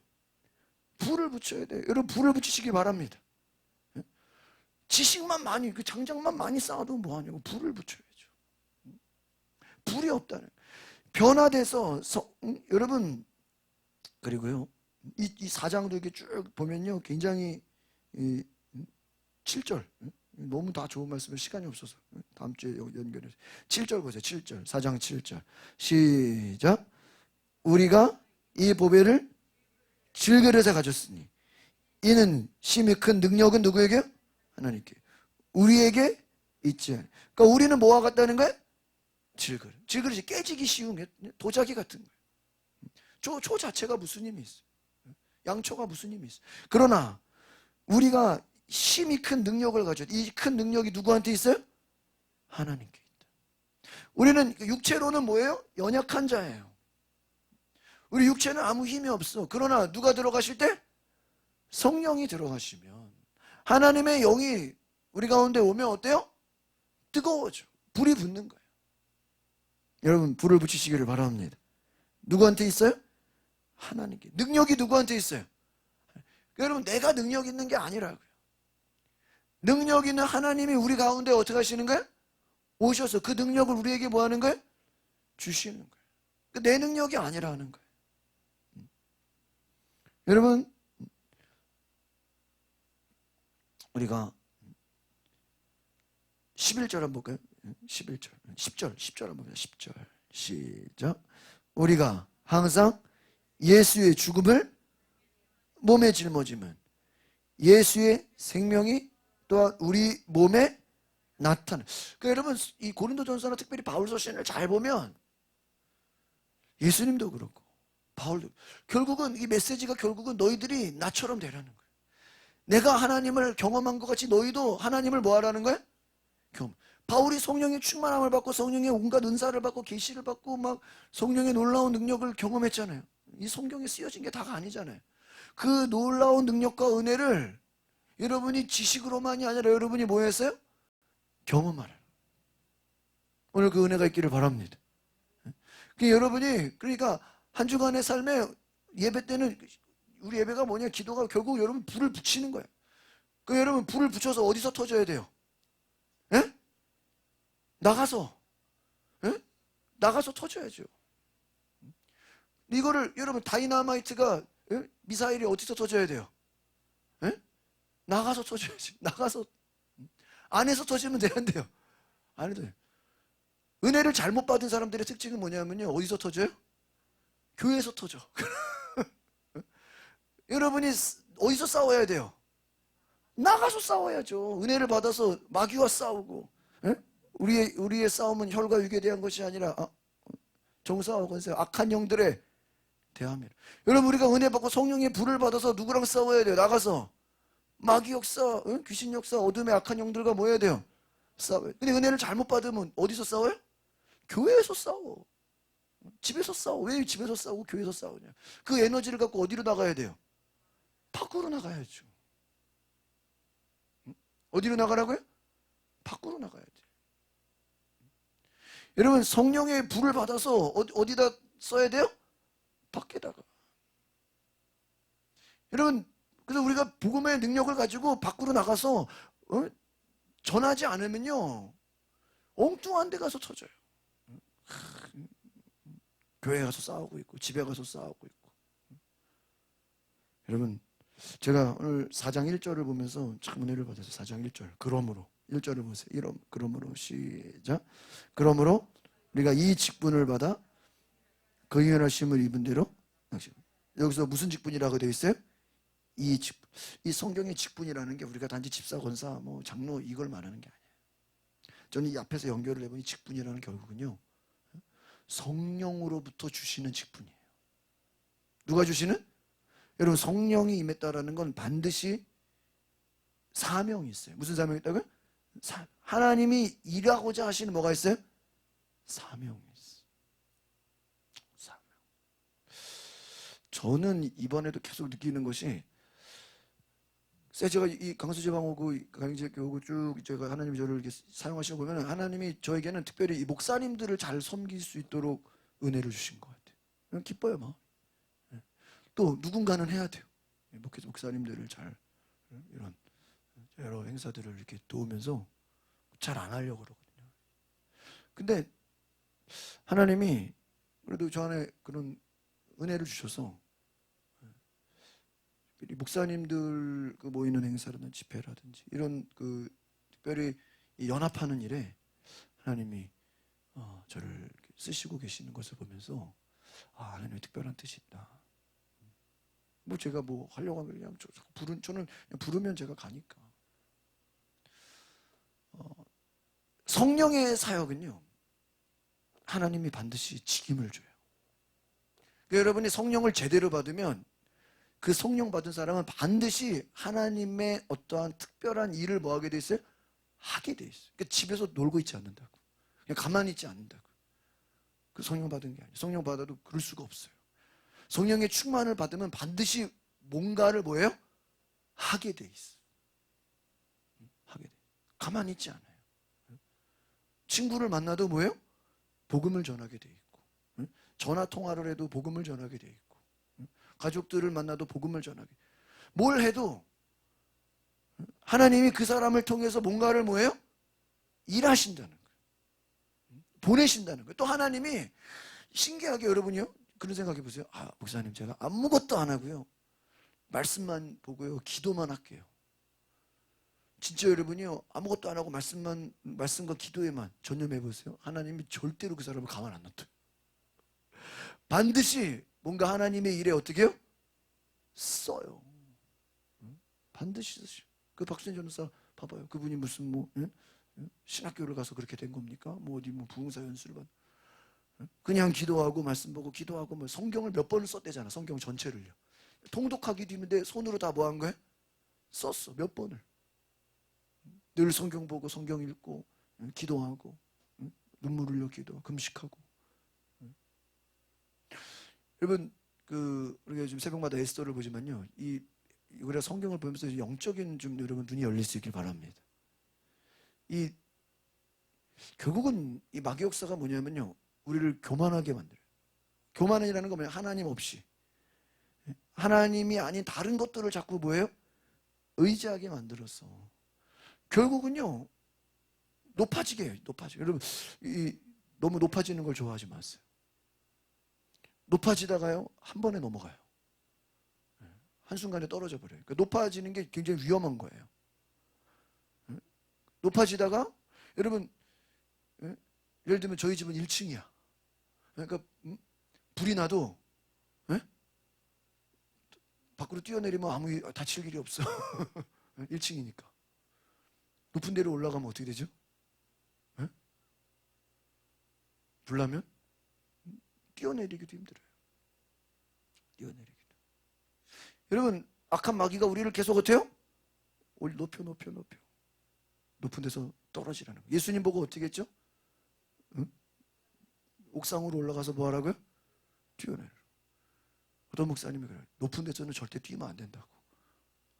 불을 붙여야 돼요. 여러분 불을 붙이시기 바랍니다. 지식만 많이 그 장작만 많이 쌓아도 뭐하냐고 불을 붙여야죠. 불이 없다는 변화돼서 여러분 그리고요 이 사장도 이렇게 쭉 보면요 굉장히 7절 너무 다 좋은 말씀을 시간이 없어서 다음 주에 연결해서 7절 보세요. 7절 4장 7절 시작. 우리가 이 보배를 질그릇에 가졌으니 이는 심히 큰 능력은 누구에게요? 하나님께. 우리에게 있지. 그러니까 우리는 뭐와 같다는 거예요? 질그릇. 질그릇이 깨지기 쉬운 게 도자기 같은 거예요. 초 자체가 무슨 힘이 있어요? 양초가 무슨 힘이 있어요? 그러나 우리가 심히 큰 능력을 가져. 이 큰 능력이 누구한테 있어요? 하나님께 있다. 우리는 육체로는 뭐예요? 연약한 자예요. 우리 육체는 아무 힘이 없어. 그러나 누가 들어가실 때? 성령이 들어가시면 하나님의 영이 우리 가운데 오면 어때요? 뜨거워져. 불이 붙는 거예요. 여러분 불을 붙이시기를 바랍니다. 누구한테 있어요? 하나님께. 능력이 누구한테 있어요? 여러분 내가 능력 있는 게 아니라고요. 능력 있는 하나님이 우리 가운데 어떻게 하시는 거예요? 오셔서 그 능력을 우리에게 뭐 하는 거예요? 주시는 거예요. 내 능력이 아니라는 거예요. 여러분 우리가 11절 한번 볼까요? 11절 10절 한번 볼까요? 10절 시작. 우리가 항상 예수의 죽음을 몸에 짊어지면 예수의 생명이 또한 우리 몸에 나타나. 그러니까 여러분 이 고린도전서나 특별히 바울서신을 잘 보면 예수님도 그렇고 바울도 결국은 이 메시지가 결국은 너희들이 나처럼 되라는 거예요. 내가 하나님을 경험한 것 같이 너희도 하나님을 뭐 하라는 거예요? 바울이 성령의 충만함을 받고 성령의 온갖 은사를 받고 계시를 받고 막 성령의 놀라운 능력을 경험했잖아요. 이 성경에 쓰여진 게 다가 아니잖아요. 그 놀라운 능력과 은혜를 여러분이 지식으로만이 아니라 여러분이 뭐 했어요? 경험하라. 오늘 그 은혜가 있기를 바랍니다. 여러분이 그러니까 한 주간의 삶에 예배 때는 우리 예배가 뭐냐? 기도가 결국 여러분 불을 붙이는 거예요. 그 여러분 불을 붙여서 어디서 터져야 돼요? 예? 나가서 터져야죠. 이거를 여러분 다이나마이트가 미사일이 어디서 터져야 돼요? 나가서 터져야지. 나가서 안에서 터지면 되는데요. 안 해도 돼요. 은혜를 잘못 받은 사람들의 특징은 뭐냐면요. 어디서 터져요? 교회에서 터져. 여러분이 어디서 싸워야 돼요? 나가서 싸워야죠. 은혜를 받아서 마귀와 싸우고, 예? 우리의 싸움은 혈과 육에 대한 것이 아니라 정사와 권세, 악한 영들에 대함이라. 여러분, 우리가 은혜 받고 성령의 불을 받아서 누구랑 싸워야 돼요? 나가서 마귀 역사, 귀신 역사, 어둠의 악한 영들과 뭐 해야 돼요? 싸워요. 근데 은혜를 잘못 받으면 어디서 싸워요? 교회에서 싸워. 집에서 싸워. 왜 집에서 싸우고 교회에서 싸우냐? 그 에너지를 갖고 어디로 나가야 돼요? 밖으로 나가야죠. 어디로 나가라고요? 밖으로 나가야 돼요. 여러분, 성령의 불을 받아서 어디다 써야 돼요? 밖에다가. 여러분, 그래서 우리가 복음의 능력을 가지고 밖으로 나가서 전하지 않으면요, 엉뚱한 데 가서 터져요. 교회 가서 싸우고 있고, 집에 가서 싸우고 있고. 여러분, 제가 오늘 4장 1절을 보면서 참 은혜를 받았어요. 4장 1절. 그러므로 1절을 보세요. 그러므로 시작. 그러므로 우리가 이 직분을 받아 그 유연하심을 입은 대로, 여기서 무슨 직분이라고 되어 있어요? 이 직분. 이 성경의 직분이라는 게 우리가 단지 집사, 권사, 뭐 장로 이걸 말하는 게 아니에요. 저는 이 앞에서 연결을 해보니 직분이라는 결국은요, 성령으로부터 주시는 직분이에요. 누가 주시는? 여러분, 성령이 임했다라는 건 반드시 사명이 있어요. 무슨 사명이 있다고요? 하나님이 일하고자 하시는 뭐가 있어요? 사명이 있어요. 사명. 저는 이번에도 계속 느끼는 것이, 제가 이 강수제방 오고 강제교 오고 쭉 제가 하나님이 저를 이렇게 사용하시는 거 보면 하나님이 저에게는 특별히 이 목사님들을 잘 섬길 수 있도록 은혜를 주신 것 같아요. 기뻐요, 막. 또 누군가는 해야 돼요. 목사님들을 잘, 이런 여러 행사들을 이렇게 도우면서 잘 안 하려고 그러거든요. 근데 하나님이 그래도 저 안에 그런 은혜를 주셔서 목사님들 모이는 행사라든지 집회라든지 이런 특별히 연합하는 일에 하나님이 저를 쓰시고 계시는 것을 보면서 하나님의 특별한 뜻이 있다. 뭐 제가 뭐 하려고 하면 그냥 저는 그냥 부르면 제가 가니까. 성령의 사역은요, 하나님이 반드시 직임을 줘요. 그러니까 여러분이 성령을 제대로 받으면 그 성령 받은 사람은 반드시 하나님의 어떠한 특별한 일을 뭐 하게 돼 있어요? 하게 돼 있어요. 그러니까 집에서 놀고 있지 않는다고. 그냥 가만히 있지 않는다고. 그 성령 받은 게 아니에요. 성령 받아도 그럴 수가 없어요. 성령의 충만을 받으면 반드시 뭔가를 뭐예요? 하게 돼 있어요. 하게 돼. 가만히 있지 않아요. 친구를 만나도 뭐예요? 복음을 전하게 돼 있고, 전화 통화를 해도 복음을 전하게 돼 있고, 가족들을 만나도 복음을 전하게. 뭘 해도 하나님이 그 사람을 통해서 뭔가를 뭐예요? 일하신다는 거예요. 보내신다는 거예요. 또 하나님이 신기하게 여러분이요, 그런 생각해 보세요. 목사님, 제가 아무것도 안 하고요, 말씀만 보고요, 기도만 할게요. 진짜 여러분이요, 아무것도 안 하고 말씀과 기도에만 전념해 보세요. 하나님이 절대로 그 사람을 가만 안 놔둬요. 반드시 뭔가 하나님의 일에 어떻게 해요? 써요. 반드시 쓰셔. 그 박수현 전도사 봐봐요. 그분이 무슨 신학교를 가서 그렇게 된 겁니까? 어디 부흥사 연수를 받. 그냥 기도하고 말씀 보고 기도하고 성경을 몇 번을 썼대잖아. 성경 전체를요. 통독하기도 힘든데 손으로 다 뭐 한 거예요? 썼어. 몇 번을. 늘 성경 보고 성경 읽고 기도하고 눈물 흘려 기도, 금식하고. 여러분, 우리가 지금 새벽마다 에스더를 보지만요, 우리가 성경을 보면서 영적인 좀 여러분 눈이 열릴 수 있길 바랍니다. 결국은 이 마귀 역사가 뭐냐면요, 우리를 교만하게 만들어요. 교만이라는 건 뭐냐? 하나님 없이 하나님이 아닌 다른 것들을 자꾸 뭐예요? 의지하게 만들어서 결국은요, 높아지게 해요. 높아지게. 여러분, 너무 높아지는 걸 좋아하지 마세요. 높아지다가요, 한 번에 넘어가요. 한순간에 떨어져 버려요. 그러니까 높아지는 게 굉장히 위험한 거예요. 높아지다가 여러분, 예? 예를 들면 저희 집은 1층이야. 그러니까 불이 나도 예? 밖으로 뛰어내리면 아무 다칠 일이 없어. 1층이니까. 높은 데로 올라가면 어떻게 되죠? 예? 불 나면 뛰어내리기도 힘들어요. 뛰어내리기도. 여러분, 악한 마귀가 우리를 계속 어때요? 높여. 높은 데서 떨어지라는 거예요. 예수님 보고 어떻게 했죠? 응? 옥상으로 올라가서 뭐 하라고요? 뛰어내려. 어떤 목사님이 그래요. 높은 데서는 절대 뛰면 안 된다고.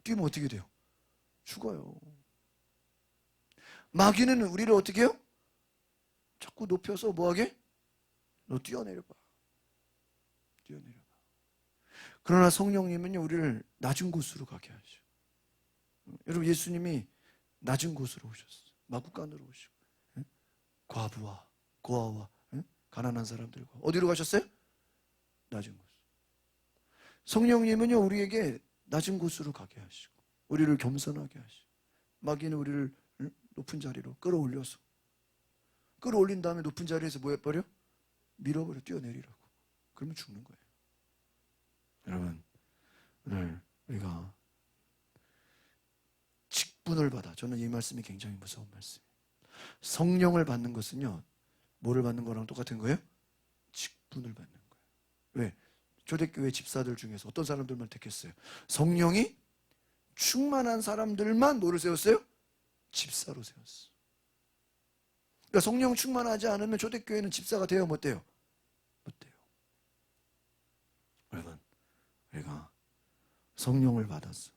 뛰면 어떻게 돼요? 죽어요. 마귀는 우리를 어떻게 해요? 자꾸 높여서 뭐하게? 너 뛰어내려봐. 뛰어내려봐. 그러나 성령님은요, 우리를 낮은 곳으로 가게 하죠. 여러분, 예수님이 낮은 곳으로 오셨어요. 마구간으로 오시고, 과부와 고아와 가난한 사람들과 어디로 가셨어요? 낮은 곳. 성령님은요, 우리에게 낮은 곳으로 가게 하시고 우리를 겸손하게 하시고, 마귀는 우리를 높은 자리로 끌어올려서, 끌어올린 다음에 높은 자리에서 뭐 해버려? 밀어버려. 뛰어내리라고. 그러면 죽는 거예요. 여러분, 오늘 우리가 직분을 받아, 저는 이 말씀이 굉장히 무서운 말씀이에요. 성령을 받는 것은요, 뭐를 받는 거랑 똑같은 거예요? 직분을 받는 거예요. 왜? 초대교회 집사들 중에서 어떤 사람들만 택했어요? 성령이 충만한 사람들만 뭐를 세웠어요? 집사로 세웠어요. 그러니까 성령 충만하지 않으면 초대교회는 집사가 돼요? 못 돼요? 못 돼요. 여러분, 우리가 성령을 받았어.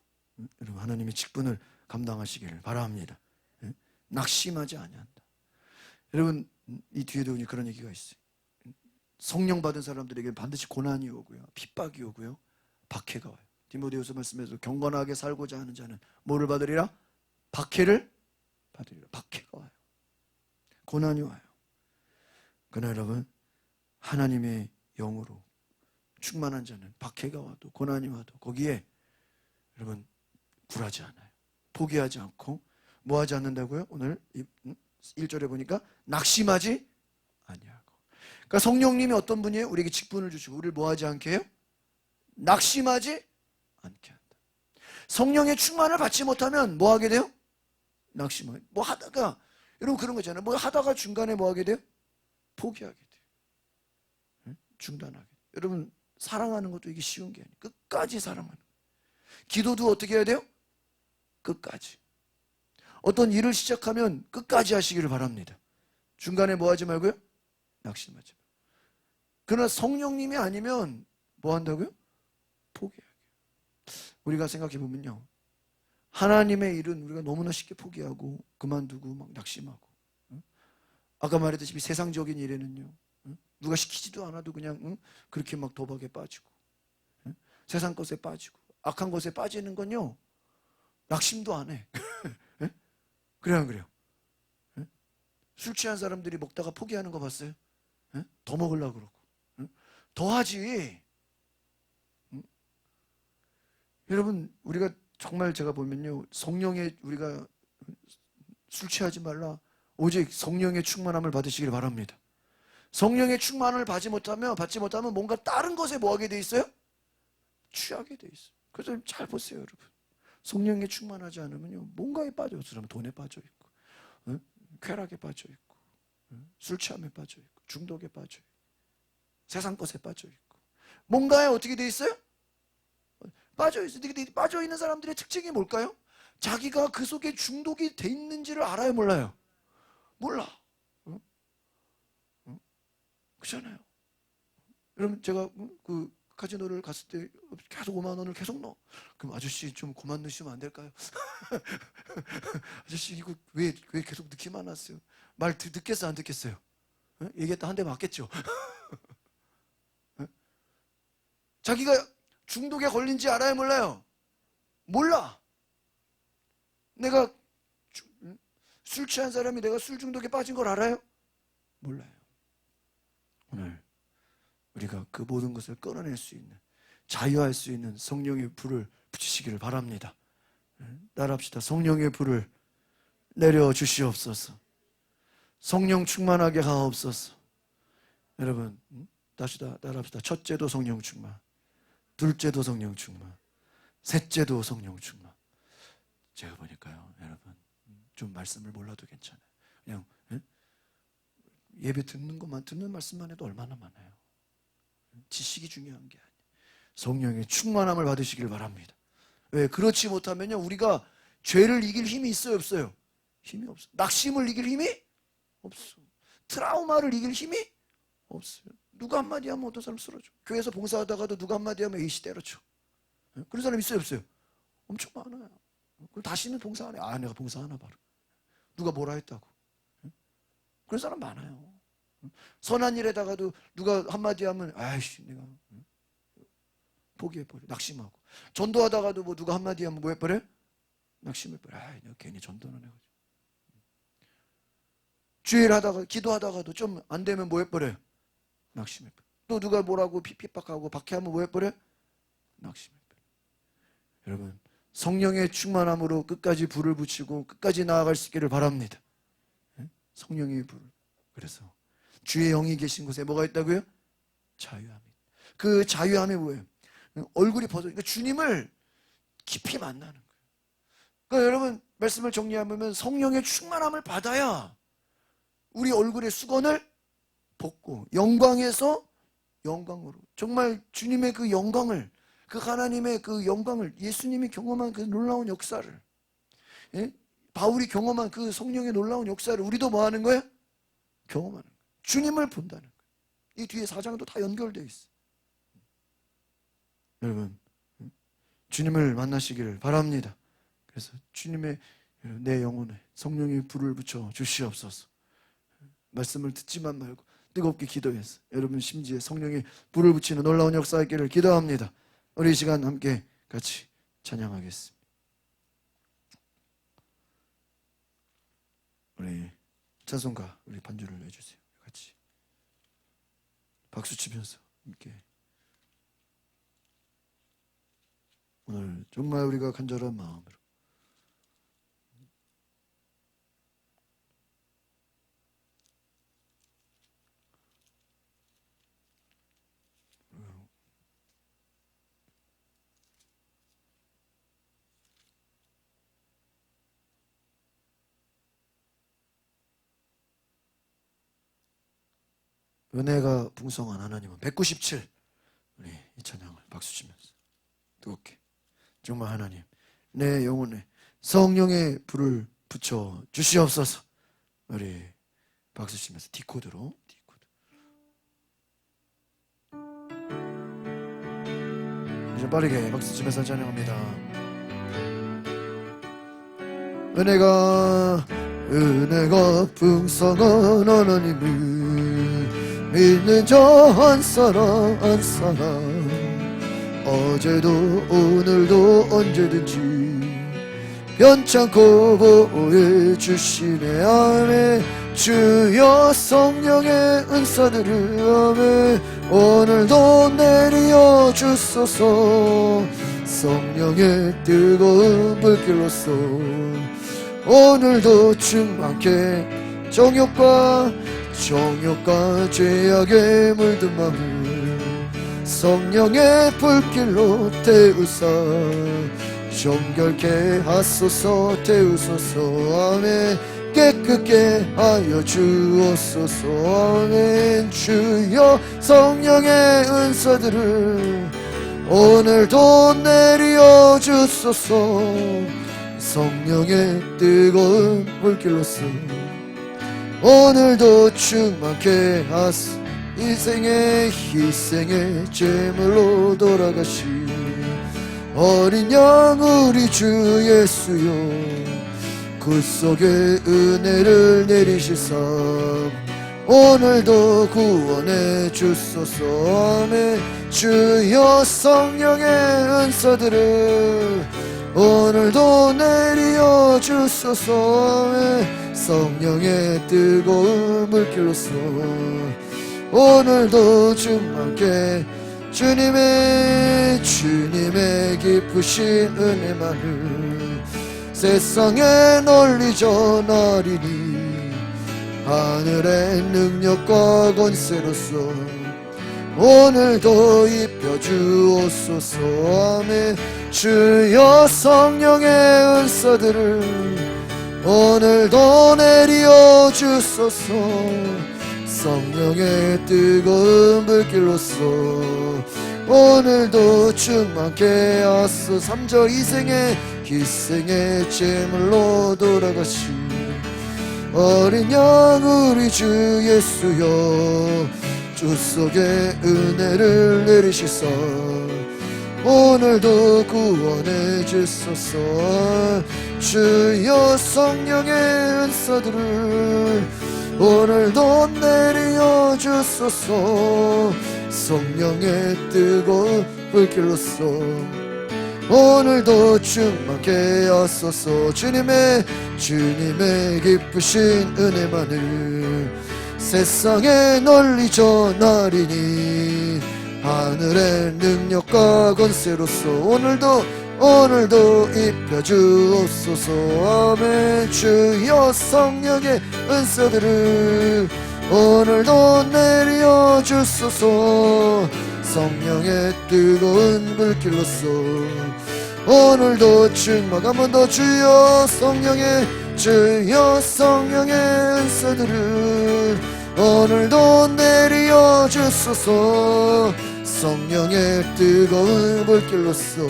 여러분, 하나님의 직분을 감당하시기를 바랍니다. 낙심하지 아니한다. 여러분, 이 뒤에도 그런 얘기가 있어요. 성령 받은 사람들에게 반드시 고난이 오고요, 핍박이 오고요, 박해가 와요. 디모데후서 말씀에서 경건하게 살고자 하는 자는 뭐를 받으리라? 박해를 받으리라. 박해가 와요. 고난이 와요. 그러나 여러분, 하나님의 영으로 충만한 자는 박해가 와도 고난이 와도 거기에 여러분 굴하지 않아요. 포기하지 않고 뭐 하지 않는다고요? 오늘 1절에 보니까 낙심하지 아니하고. 그러니까 성령님이 어떤 분이에요? 우리에게 직분을 주시고 우리를 뭐 하지 않게 해요? 낙심하지 않게 한다. 성령의 충만을 받지 못하면 뭐 하게 돼요? 낙심하게. 뭐 하다가, 여러분 그런 거잖아요. 뭐 하다가 중간에 뭐 하게 돼요? 포기하게 돼요. 중단하게 돼요. 여러분, 사랑하는 것도 이게 쉬운 게 아니에요. 끝까지 사랑하는 거예요. 기도도 어떻게 해야 돼요? 끝까지. 어떤 일을 시작하면 끝까지 하시기를 바랍니다. 중간에 뭐 하지 말고요? 낙심하지 말고. 그러나 성령님이 아니면 뭐 한다고요? 포기하게. 우리가 생각해 보면요, 하나님의 일은 우리가 너무나 쉽게 포기하고 그만두고 막 낙심하고, 아까 말했듯이 세상적인 일에는요, 누가 시키지도 않아도 그냥 그렇게 막 도박에 빠지고, 세상 것에 빠지고, 악한 것에 빠지는 건요, 낙심도 안 해. 그래요, 안 그래요? 술 취한 사람들이 먹다가 포기하는 거 봤어요? 더 먹으려고 그러고. 더 하지. 여러분, 우리가 정말 제가 보면요, 성령의, 우리가 술 취하지 말라. 오직 성령의 충만함을 받으시길 바랍니다. 성령의 충만을 받지 못하면 뭔가 다른 것에 뭐 하게 돼 있어요? 취하게 돼 있어요. 그래서 잘 보세요, 여러분. 성령에 충만하지 않으면요, 뭔가에 빠져. 그 사람 돈에 빠져 있고, 쾌락에 빠져 있고, 술 취함에 빠져 있고, 중독에 빠져 있고, 세상 것에 빠져 있고, 뭔가에 어떻게 돼 있어요? 빠져 있어요. 빠져 있는 사람들의 특징이 뭘까요? 자기가 그 속에 중독이 돼 있는지를 알아요, 몰라요? 몰라. 그렇잖아요. 여러분, 제가 그 카지노를 갔을 때 계속 5만 원을 계속 넣어. 그럼 아저씨 좀 그만 넣으시면 안 될까요? 아저씨 이거 왜 계속 넣기만 하세요? 말 듣겠어 안 듣겠어요? 얘기했다 한 대 맞겠죠? 자기가 중독에 걸린지 알아요, 몰라요? 몰라. 내가 술 취한 사람이 내가 술 중독에 빠진 걸 알아요? 몰라요. 오늘 우리가 그 모든 것을 끌어낼 수 있는, 자유할 수 있는 성령의 불을 붙이시기를 바랍니다. 따라합시다. 성령의 불을 내려 주시옵소서. 성령 충만하게 하옵소서. 여러분, 따라합시다. 첫째도 성령 충만, 둘째도 성령 충만, 셋째도 성령 충만. 제가 보니까요, 여러분, 좀 말씀을 몰라도 괜찮아요. 그냥 예배 듣는 말씀만 해도 얼마나 많아요. 지식이 중요한 게 아니에요. 성령의 충만함을 받으시길 바랍니다. 왜? 그렇지 못하면요, 우리가 죄를 이길 힘이 있어요, 없어요? 힘이 없어. 낙심을 이길 힘이 없어. 트라우마를 이길 힘이 없어요. 누가 한마디 하면 어떤 사람 쓰러져. 교회에서 봉사하다가도 누가 한마디 하면 A씨 때려쳐. 그런 사람 있어요, 없어요? 엄청 많아요. 그럼 다시는 봉사 안 해. 아, 내가 봉사하나 봐라. 누가 뭐라 했다고. 그런 사람 많아요. 선한 일에다가도 누가 한마디 하면 아이씨 내가 포기해버려. 낙심하고. 전도하다가도 뭐 누가 한마디 하면 뭐 해버려? 낙심해버려. 아, 내가 괜히 전도는 해가지고. 주일 하다가 기도하다가도 좀 안 되면 뭐 해버려요? 낙심해버려. 또 누가 뭐라고 핍박하고 박해하면 뭐 해버려? 낙심해버려. 여러분, 성령의 충만함으로 끝까지 불을 붙이고 끝까지 나아갈 수 있기를 바랍니다. 성령의 불. 그래서 주의 영이 계신 곳에 뭐가 있다고요? 자유함이. 그 자유함이 뭐예요? 얼굴이 벗어. 그러니까 주님을 깊이 만나는 거예요. 그러니까 여러분, 말씀을 정리하면 성령의 충만함을 받아야 우리 얼굴의 수건을 벗고 영광에서 영광으로, 정말 주님의 그 영광을, 그 하나님의 그 영광을, 예수님이 경험한 그 놀라운 역사를, 바울이 경험한 그 성령의 놀라운 역사를 우리도 뭐 하는 거예요? 경험하는 거예요. 주님을 본다는 거예요. 이 뒤에 4장도 다 연결되어 있어요. 여러분, 주님을 만나시기를 바랍니다. 그래서 주님의 내 영혼에 성령의 불을 붙여 주시옵소서. 말씀을 듣지만 말고 뜨겁게 기도해서 여러분 심지에 성령의 불을 붙이는 놀라운 역사 있기를 기도합니다. 우리 이 시간 함께 같이 찬양하겠습니다. 우리 찬송가 우리 반주를 해주세요. 같이 박수 치면서 함께 오늘 정말 우리가 간절한 마음으로 은혜가 풍성한 하나님은 197 우리 이 찬양을 박수 치면서 뜨겁게 정말 하나님 내 영혼에 성령의 불을 붙여 주시옵소서. 우리 박수 치면서 디코드로 이제 빠르게 박수 치면서 찬양합니다. 은혜가 풍성한 하나님을 믿는 저 한 사람 어제도 오늘도 언제든지 변찮고 보여주시네. 아멘. 주여 성령의 은사들을 아멘. 오늘도 내려 주소서. 성령의 뜨거운 불길로서 오늘도 충만케 정욕과 죄악에 물든 마음을 성령의 불길로 태우사 정결케 하소서. 태우소서. 아멘. 깨끗게 하여 주옵소서. 아멘. 주여 성령의 은사들을 오늘도 내려 주소서. 성령의 뜨거운 불길로서 오늘도 충만케 하소. 희생의 제물로 돌아가신 어린 양 우리 주 예수여 그 속에 은혜를 내리시사 오늘도 구원해 주소서. 아멘. 주여 성령의 은사들을 오늘도 내려 주소서. 아멘. 성령의 뜨거운 물길로서 오늘도 충만케 주님의 기쁘신 은혜만을 세상에 널리 전하리니 하늘의 능력과 권세로서 오늘도 입혀주옵소서. 아멘. 주여 성령의 은사들을 오늘도 내려 주소서. 성령의 뜨거운 불길로서 오늘도 충만케 하소서. 3절 이생의 기생의 제물로 돌아가신 어린 양 우리 주 예수여, 주 속에 은혜를 내리시사 오늘도 구원해 주소서. 주여 성령의 은사들을 오늘도 내려 주소서. 성령의 뜨거운 불길로서 오늘도 충만케 하소서. 주님의 기쁘신 은혜만을 세상에 널리 전하리니 하늘의 능력과 권세로서 오늘도 입혀주옵소서. 아멘. 주여 성령의 은사들을 오늘도 내려 주소서. 성령의 뜨거운 불길로서 오늘도 충만. 한 번 더 주여 성령의 은사들을 오늘도 내려 주소서. 성령의 뜨거운 불길로서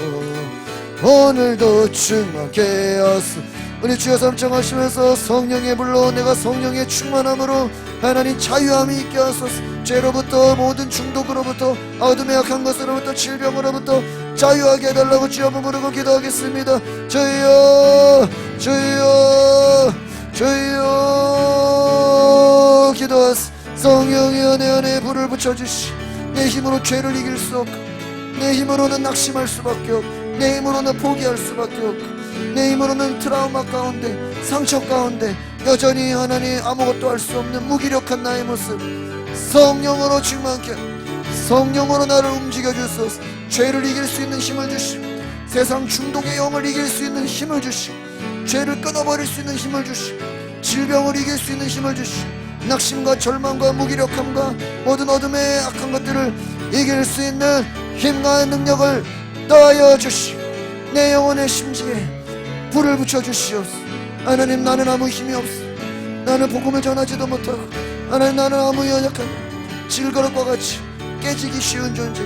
오늘도 충만케 하소서. 우리 주여 삼청하시면서 성령의 불로 내가 성령의 충만함으로 하나님 자유함이 있게 하소서. 죄로부터 모든 중독으로부터 어둠의 악한 것으로부터 질병으로부터 자유하게 해달라고 주여 부르고 기도하겠습니다. 주여 기도하소서. 성령이여 내 안에 불을 붙여주시. 내 힘으로 죄를 이길 수 없고 내 힘으로는 낙심할 수밖에 없고 내 힘으로는 포기할 수밖에 없고 내 힘으로는 트라우마 가운데 상처 가운데 여전히 하나님 아무것도 할 수 없는 무기력한 나의 모습 성령으로 충만케 성령으로 나를 움직여 주소서. 죄를 이길 수 있는 힘을 주시고 세상 중독의 영을 이길 수 있는 힘을 주시고 죄를 끊어버릴 수 있는 힘을 주시고 질병을 이길 수 있는 힘을 주시고 낙심과 절망과 무기력함과 모든 어둠의 악한 것들을 이길 수 있는 힘과 능력을 더하여 주시고 내 영혼의 심지에 불을 붙여주시옵소서. 하나님 나는 아무 힘이 없어. 나는 복음을 전하지도 못하고 하나님 나는 아무 연약한 질그릇과 같이 깨지기 쉬운 존재.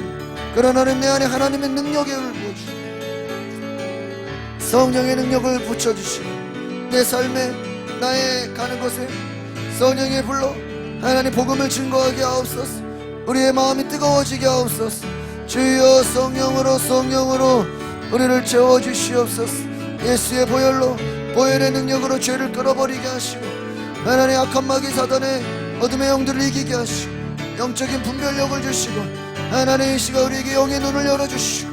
그러나 하나님 내 안에 하나님의 능력을 부어주시고 성령의 능력을 붙여주시고 내 삶에 나의 가는 곳에 성령의 불로 하나님 복음을 증거하게 하옵소서. 우리의 마음이 뜨거워지게 하옵소서. 주여 성령으로 우리를 채워주시옵소서. 예수의 보혈의 능력으로 죄를 끌어버리게 하시고 하나님 악한 마귀 사단의 어둠의 영들을 이기게 하시고 영적인 분별력을 주시고 하나님 이 시간 우리에게 영의 눈을 열어주시고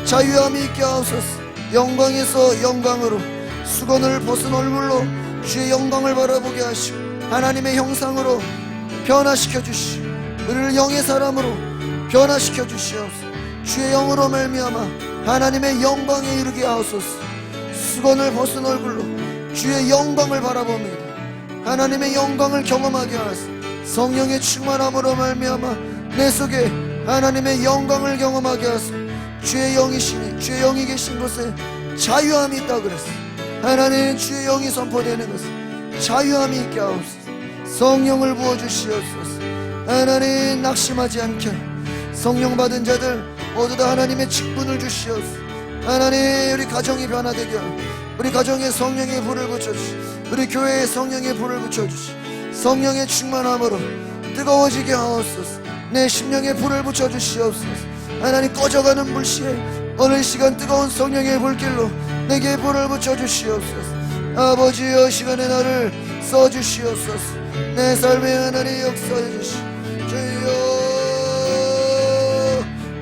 자유함이 있게 하옵소서. 영광에서 영광으로 수건을 벗은 얼굴로 주의 영광을 바라보게 하시고 하나님의 형상으로 변화시켜 주시고 우리를 영의 사람으로 변화시켜 주시옵소서. 주의 영으로 말미암아 하나님의 영광에 이르게 하옵소서. 수건을 벗은 얼굴로 주의 영광을 바라봅니다. 하나님의 영광을 경험하게 하소서. 성령의 충만함으로 말미암아 내 속에 하나님의 영광을 경험하게 하소서. 주의 영이시니 주의 영이 계신 곳에 자유함이 있다 그랬어요. 하나님 주의 영이 선포되는 것은 자유함이 있게 하옵소서. 성령을 부어주시옵소서. 하나님 낙심하지 않게 성령 받은 자들 모두 다 하나님의 직분을 주시옵소서. 하나님 우리 가정이 변화되게 하고 우리 가정에 성령의 불을 붙여주시 우리 교회에 성령의 불을 붙여주시 성령의 충만함으로 뜨거워지게 하옵소서. 내 심령에 불을 붙여주시옵소서. 하나님 꺼져가는 불씨에 오늘 시간 뜨거운 성령의 불길로 내게 불을 붙여주시옵소서. 아버지여 시간에 나를 써주시옵소서. 내 삶에 하나님 역사해 주시 주여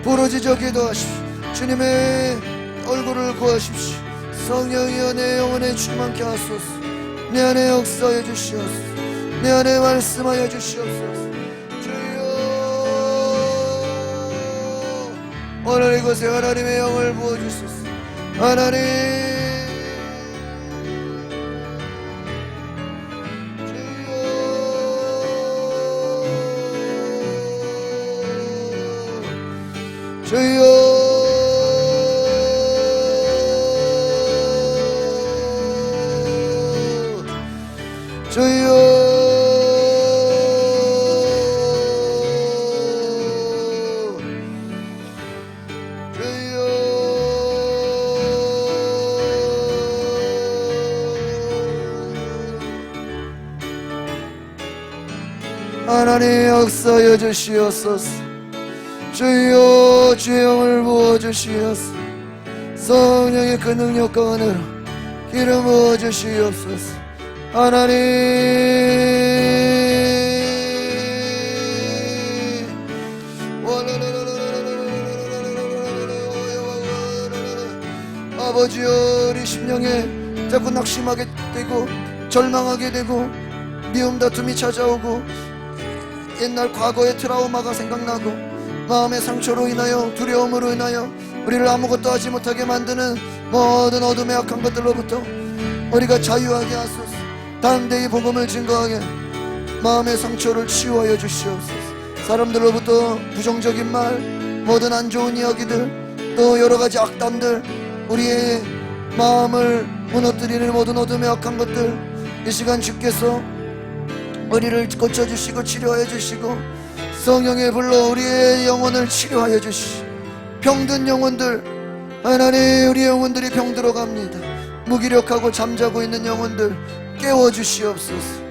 부르짖어 기도하십시오. 주님의 얼굴을 구하십시오. 성령이여 내 영혼에 충만케 하소서. 내 안에 역사해 주시옵소서. 내 안에 말씀하여 주시옵소서. 주여 오늘 이곳에 하나님의 영을 부어주소서. 하나님 주여 주여 하나님 역사여 주시옵소서. 주여 주의 영을 부어주시옵소서. 성령의 그 능력과 은혜로 기름 부어주시옵소서. 하나님 아버지여 우리 심령에 자꾸 낙심하게 되고 절망하게 되고 미움 다툼이 찾아오고 옛날 과거의 트라우마가 생각나고 마음의 상처로 인하여 두려움으로 인하여 우리를 아무것도 하지 못하게 만드는 모든 어둠의 악한 것들로부터 우리가 자유하게 하소서. 담대히 복음을 증거하게 마음의 상처를 치유하여 주시옵소서. 사람들로부터 부정적인 말, 모든 안 좋은 이야기들, 또 여러가지 악담들, 우리의 마음을 무너뜨리는 모든 어둠의 악한 것들, 이 시간 주께서 우리를 고쳐주시고 치료하여 주시고 성령의 불로 우리의 영혼을 치료하여 주시고 병든 영혼들, 하나님 우리의 영혼들이 병들어 갑니다. 무기력하고 잠자고 있는 영혼들 깨워주시옵소서.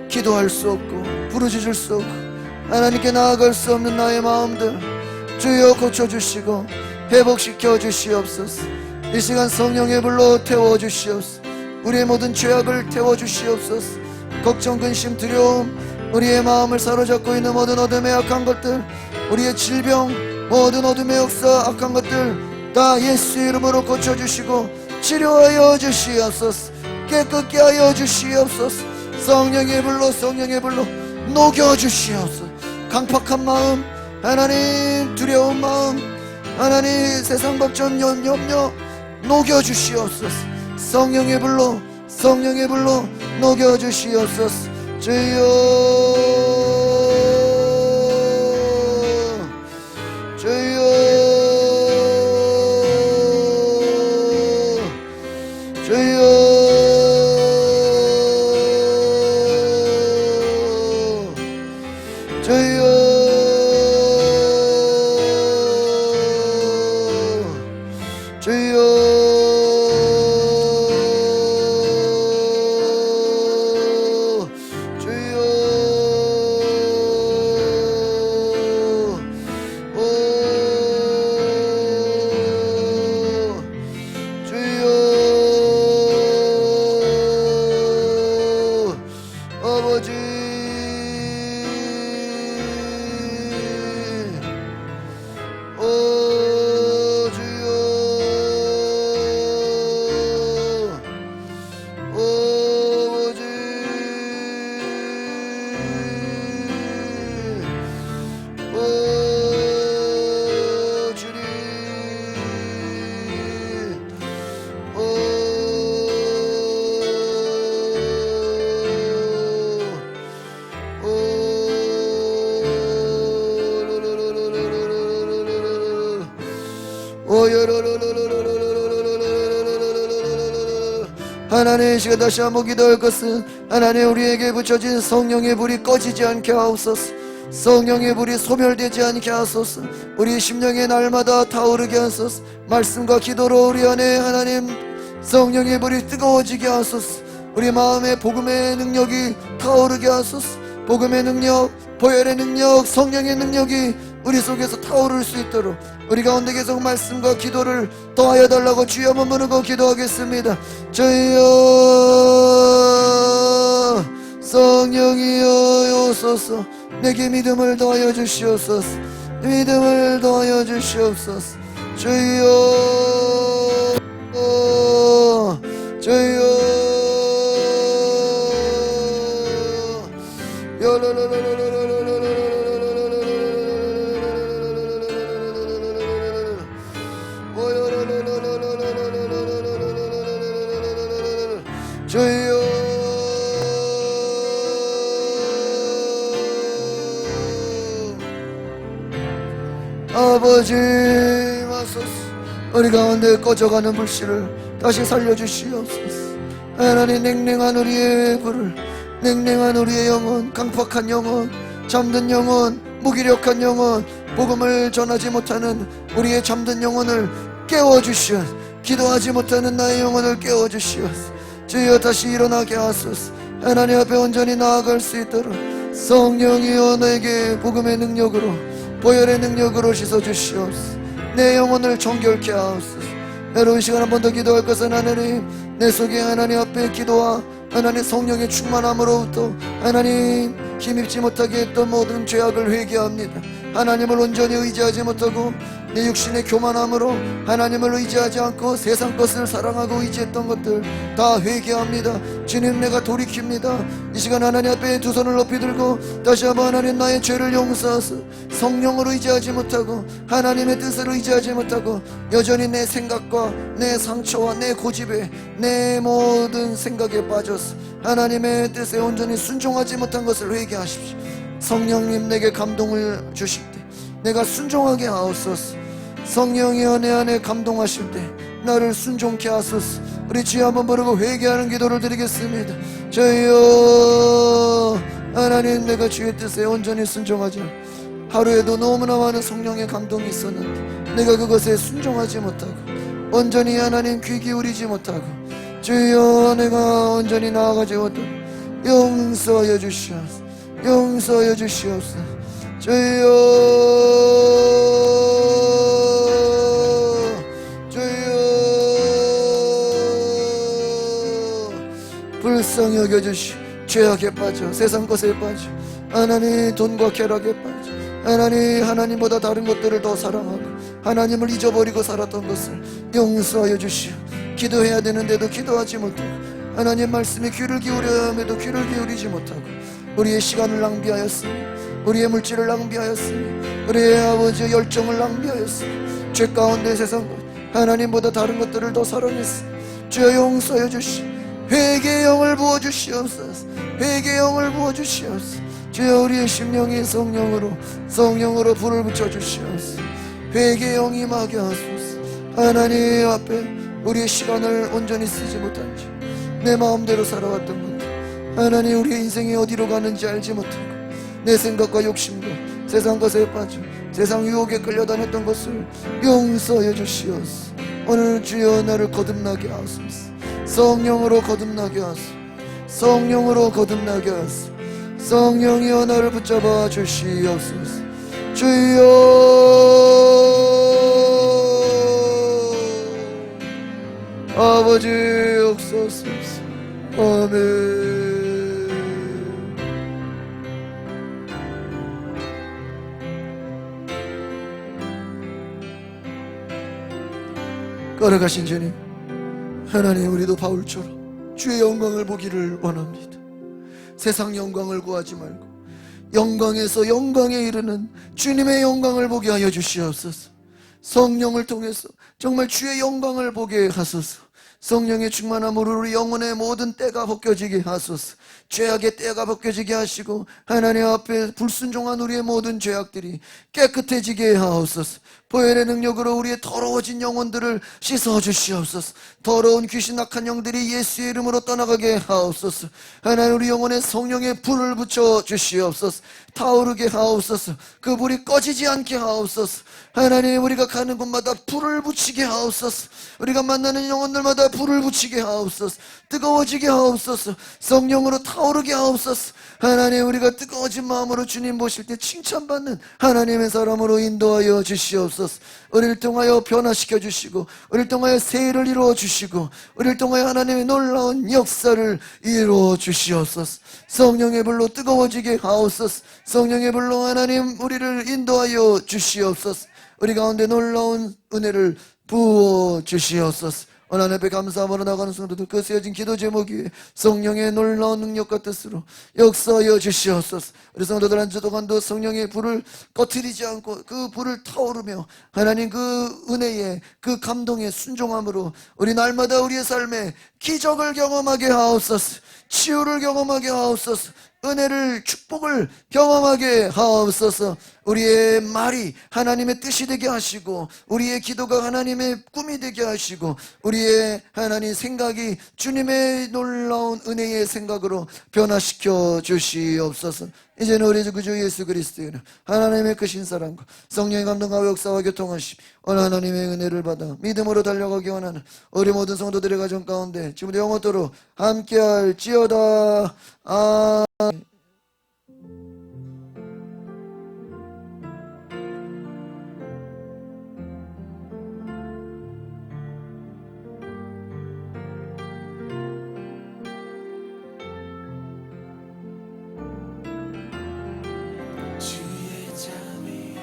기도할 수 없고 부르짖을 수 없고 하나님께 나아갈 수 없는 나의 마음들 주여 고쳐주시고 회복시켜 주시옵소서. 이 시간 성령의 불로 태워주시옵소서. 우리의 모든 죄악을 태워주시옵소서. 걱정, 근심, 두려움, 우리의 마음을 사로잡고 있는 모든 어둠의 악한 것들, 우리의 질병, 모든 어둠의 역사, 악한 것들 다 예수 이름으로 고쳐주시고 치료하여 주시옵소서. 깨끗게 하여 주시옵소서. 성령의 불로 녹여주시옵소서. 강팍한 마음, 하나님 두려운 마음, 하나님 세상 걱정 염려 녹여주시옵소서. 성령의 불로 녹여주시옵소서. 주여 주여 주여 주여 주여 하나님, 시간 다시 한번 기도할 것은 하나님 우리에게 붙여진 성령의 불이 꺼지지 않게 하옵소서. 성령의 불이 소멸되지 않게 하소서. 우리 심령의 날마다 타오르게 하소서. 말씀과 기도로 우리 안에 하나님 성령의 불이 뜨거워지게 하소서. 우리 마음에 복음의 능력이 타오르게 하소서. 복음의 능력, 보혈의 능력, 성령의 능력이 우리 속에서 타오를 수 있도록 우리 가운데 계속 말씀과 기도를 더하여 달라고 주여 한번 부르고 기도하겠습니다. 주여 성령이여 오소서. 내게 믿음을 더하여 주시옵소서. 믿음을 더하여 주시옵소서. 주여 주여 주여 아버지 마소서. 우리 가운데 꺼져가는 불씨를 다시 살려주시옵소서. 하나님, 냉랭한 우리의 불을, 냉랭한 우리의 영혼, 강팍한 영혼, 잠든 영혼, 무기력한 영혼, 복음을 전하지 못하는 우리의 잠든 영혼을 깨워주시옵소서. 기도하지 못하는 나의 영혼을 깨워주시옵소서. 주여 다시 일어나게 하소서. 하나님 앞에 온전히 나아갈 수 있도록 성령이여 내게 복음의 능력으로, 보혈의 능력으로 씻어주시옵소서. 내 영혼을 정결케 하옵소서. 여러분, 시간 한 번 더 기도할 것은, 하나님, 내 속에 하나님 앞에 기도와 하나님 성령의 충만함으로부터 하나님 힘입지 못하게 했던 모든 죄악을 회개합니다. 하나님을 온전히 의지하지 못하고 내 육신의 교만함으로 하나님을 의지하지 않고 세상 것을 사랑하고 의지했던 것들 다 회개합니다. 주님, 내가 돌이킵니다. 이 시간 하나님 앞에 두 손을 높이 들고 다시 한번 하나님, 나의 죄를 용서하소. 성령을 의지하지 못하고 하나님의 뜻을 의지하지 못하고 여전히 내 생각과 내 상처와 내 고집에, 내 모든 생각에 빠져서 하나님의 뜻에 온전히 순종하지 못한 것을 회개하십시오. 성령님, 내게 감동을 주실 때 내가 순종하게 하옵소서. 성령이여 내 안에 감동하실 때 나를 순종케 하소서. 우리 주여 한번 부르고 회개하는 기도를 드리겠습니다. 주여, 하나님, 내가 주의 뜻에 온전히 순종하자. 하루에도 너무나 많은 성령의 감동이 있었는데 내가 그것에 순종하지 못하고 온전히 하나님 귀 기울이지 못하고, 주여, 내가 온전히 나아가지 못하고 용서하여 주시옵소서. 용서하여 주시옵소서. 주여, 주여, 불쌍히 여겨주시. 죄악에 빠져, 세상 것에 빠져, 하나님 돈과 쾌락에 빠져, 하나님, 하나님보다 다른 것들을 더 사랑하고 하나님을 잊어버리고 살았던 것을 용서하여 주시오. 기도해야 되는데도 기도하지 못하고 하나님 말씀에 귀를 기울여야 함에도 귀를 기울이지 못하고 우리의 시간을 낭비하였으니, 우리의 물질을 낭비하였으니, 우리의 아버지의 열정을 낭비하였으니, 죄 가운데 세상 것 하나님보다 다른 것들을 더 사랑했으니 주여 용서해 주시. 회개의 영을 부어주시옵소서. 회개의 영을 부어주시옵소서. 주여, 우리의 심령이 성령으로 불을 붙여주시옵소서. 회개의 영이 임하게 하소서. 하나님 앞에 우리의 시간을 온전히 쓰지 못한 죄, 내 마음대로 살아왔던 것들, 하나님, 우리의 인생이 어디로 가는지 알지 못하고 내 생각과 욕심과 세상 것에 빠져 세상 유혹에 끌려다녔던 것을 용서해 주시옵소서. 오늘 주여, 나를 거듭나게 하소서. 성령으로 거듭나게 하소서. 성령으로 거듭나게 하소서. 성령이여 나를 붙잡아 주시옵소서. 주여, 아버지 옵소서. 아멘. 걸어가신 주님, 하나님, 우리도 바울처럼 주의 영광을 보기를 원합니다. 세상 영광을 구하지 말고 영광에서 영광에 이르는 주님의 영광을 보게 하여 주시옵소서. 성령을 통해서 정말 주의 영광을 보게 하소서. 성령의 충만함으로 우리 영혼의 모든 때가 벗겨지게 하소서. 죄악의 때가 벗겨지게 하시고 하나님 앞에 불순종한 우리의 모든 죄악들이 깨끗해지게 하옵소서. 보혈의 능력으로 우리의 더러워진 영혼들을 씻어주시옵소서. 더러운 귀신 악한 영들이 예수의 이름으로 떠나가게 하옵소서. 하나님, 우리 영혼에 성령의 불을 붙여주시옵소서. 타오르게 하옵소서. 그 불이 꺼지지 않게 하옵소서. 하나님, 우리가 가는 곳마다 불을 붙이게 하옵소서. 우리가 만나는 영혼들마다 불을 붙이게 하옵소서. 뜨거워지게 하옵소서. 성령으로 타오르게 하옵소서. 하나님, 우리가 뜨거워진 마음으로 주님 보실 때 칭찬받는 하나님의 사람으로 인도하여 주시옵소서. 우리를 통하여 변화시켜 주시고 우리를 통하여 세일을 이루어 주시고 우리를 통하여 하나님의 놀라운 역사를 이루어 주시옵소서. 성령의 불로 뜨거워지게 하옵소서. 성령의 불로 하나님, 우리를 인도하여 주시옵소서. 우리 가운데 놀라운 은혜를 부어 주시옵소서. 하나님 앞에 감사함으로 나가는 성도들, 그 세워진 기도 제목 위에 성령의 놀라운 능력과 뜻으로 역사하여 주시옵소서. 우리 성도들 한 주 동안도 성령의 불을 꺼트리지 않고 그 불을 타오르며 하나님 그 은혜에, 그 감동에 순종함으로 우리 날마다 우리의 삶에 기적을 경험하게 하옵소서. 치유를 경험하게 하옵소서. 은혜를, 축복을 경험하게 하옵소서. 우리의 말이 하나님의 뜻이 되게 하시고, 우리의 기도가 하나님의 꿈이 되게 하시고, 우리의 하나님 생각이 주님의 놀라운 은혜의 생각으로 변화시켜 주시옵소서. 이제는 우리 주 예수 그리스도의 하나님의 크신 사랑과 성령의 감동과 역사와 교통하심, 오늘 하나님의 은혜를 받아 믿음으로 달려가기 원하는 우리 모든 성도들의 가정 가운데 지금도 영원토록 함께할지어다. 주의 잠이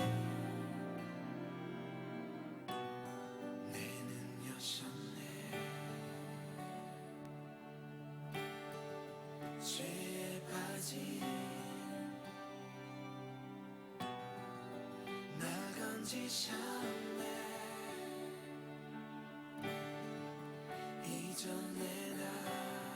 내는 여셨네. 죄에 빠진 날 건지셔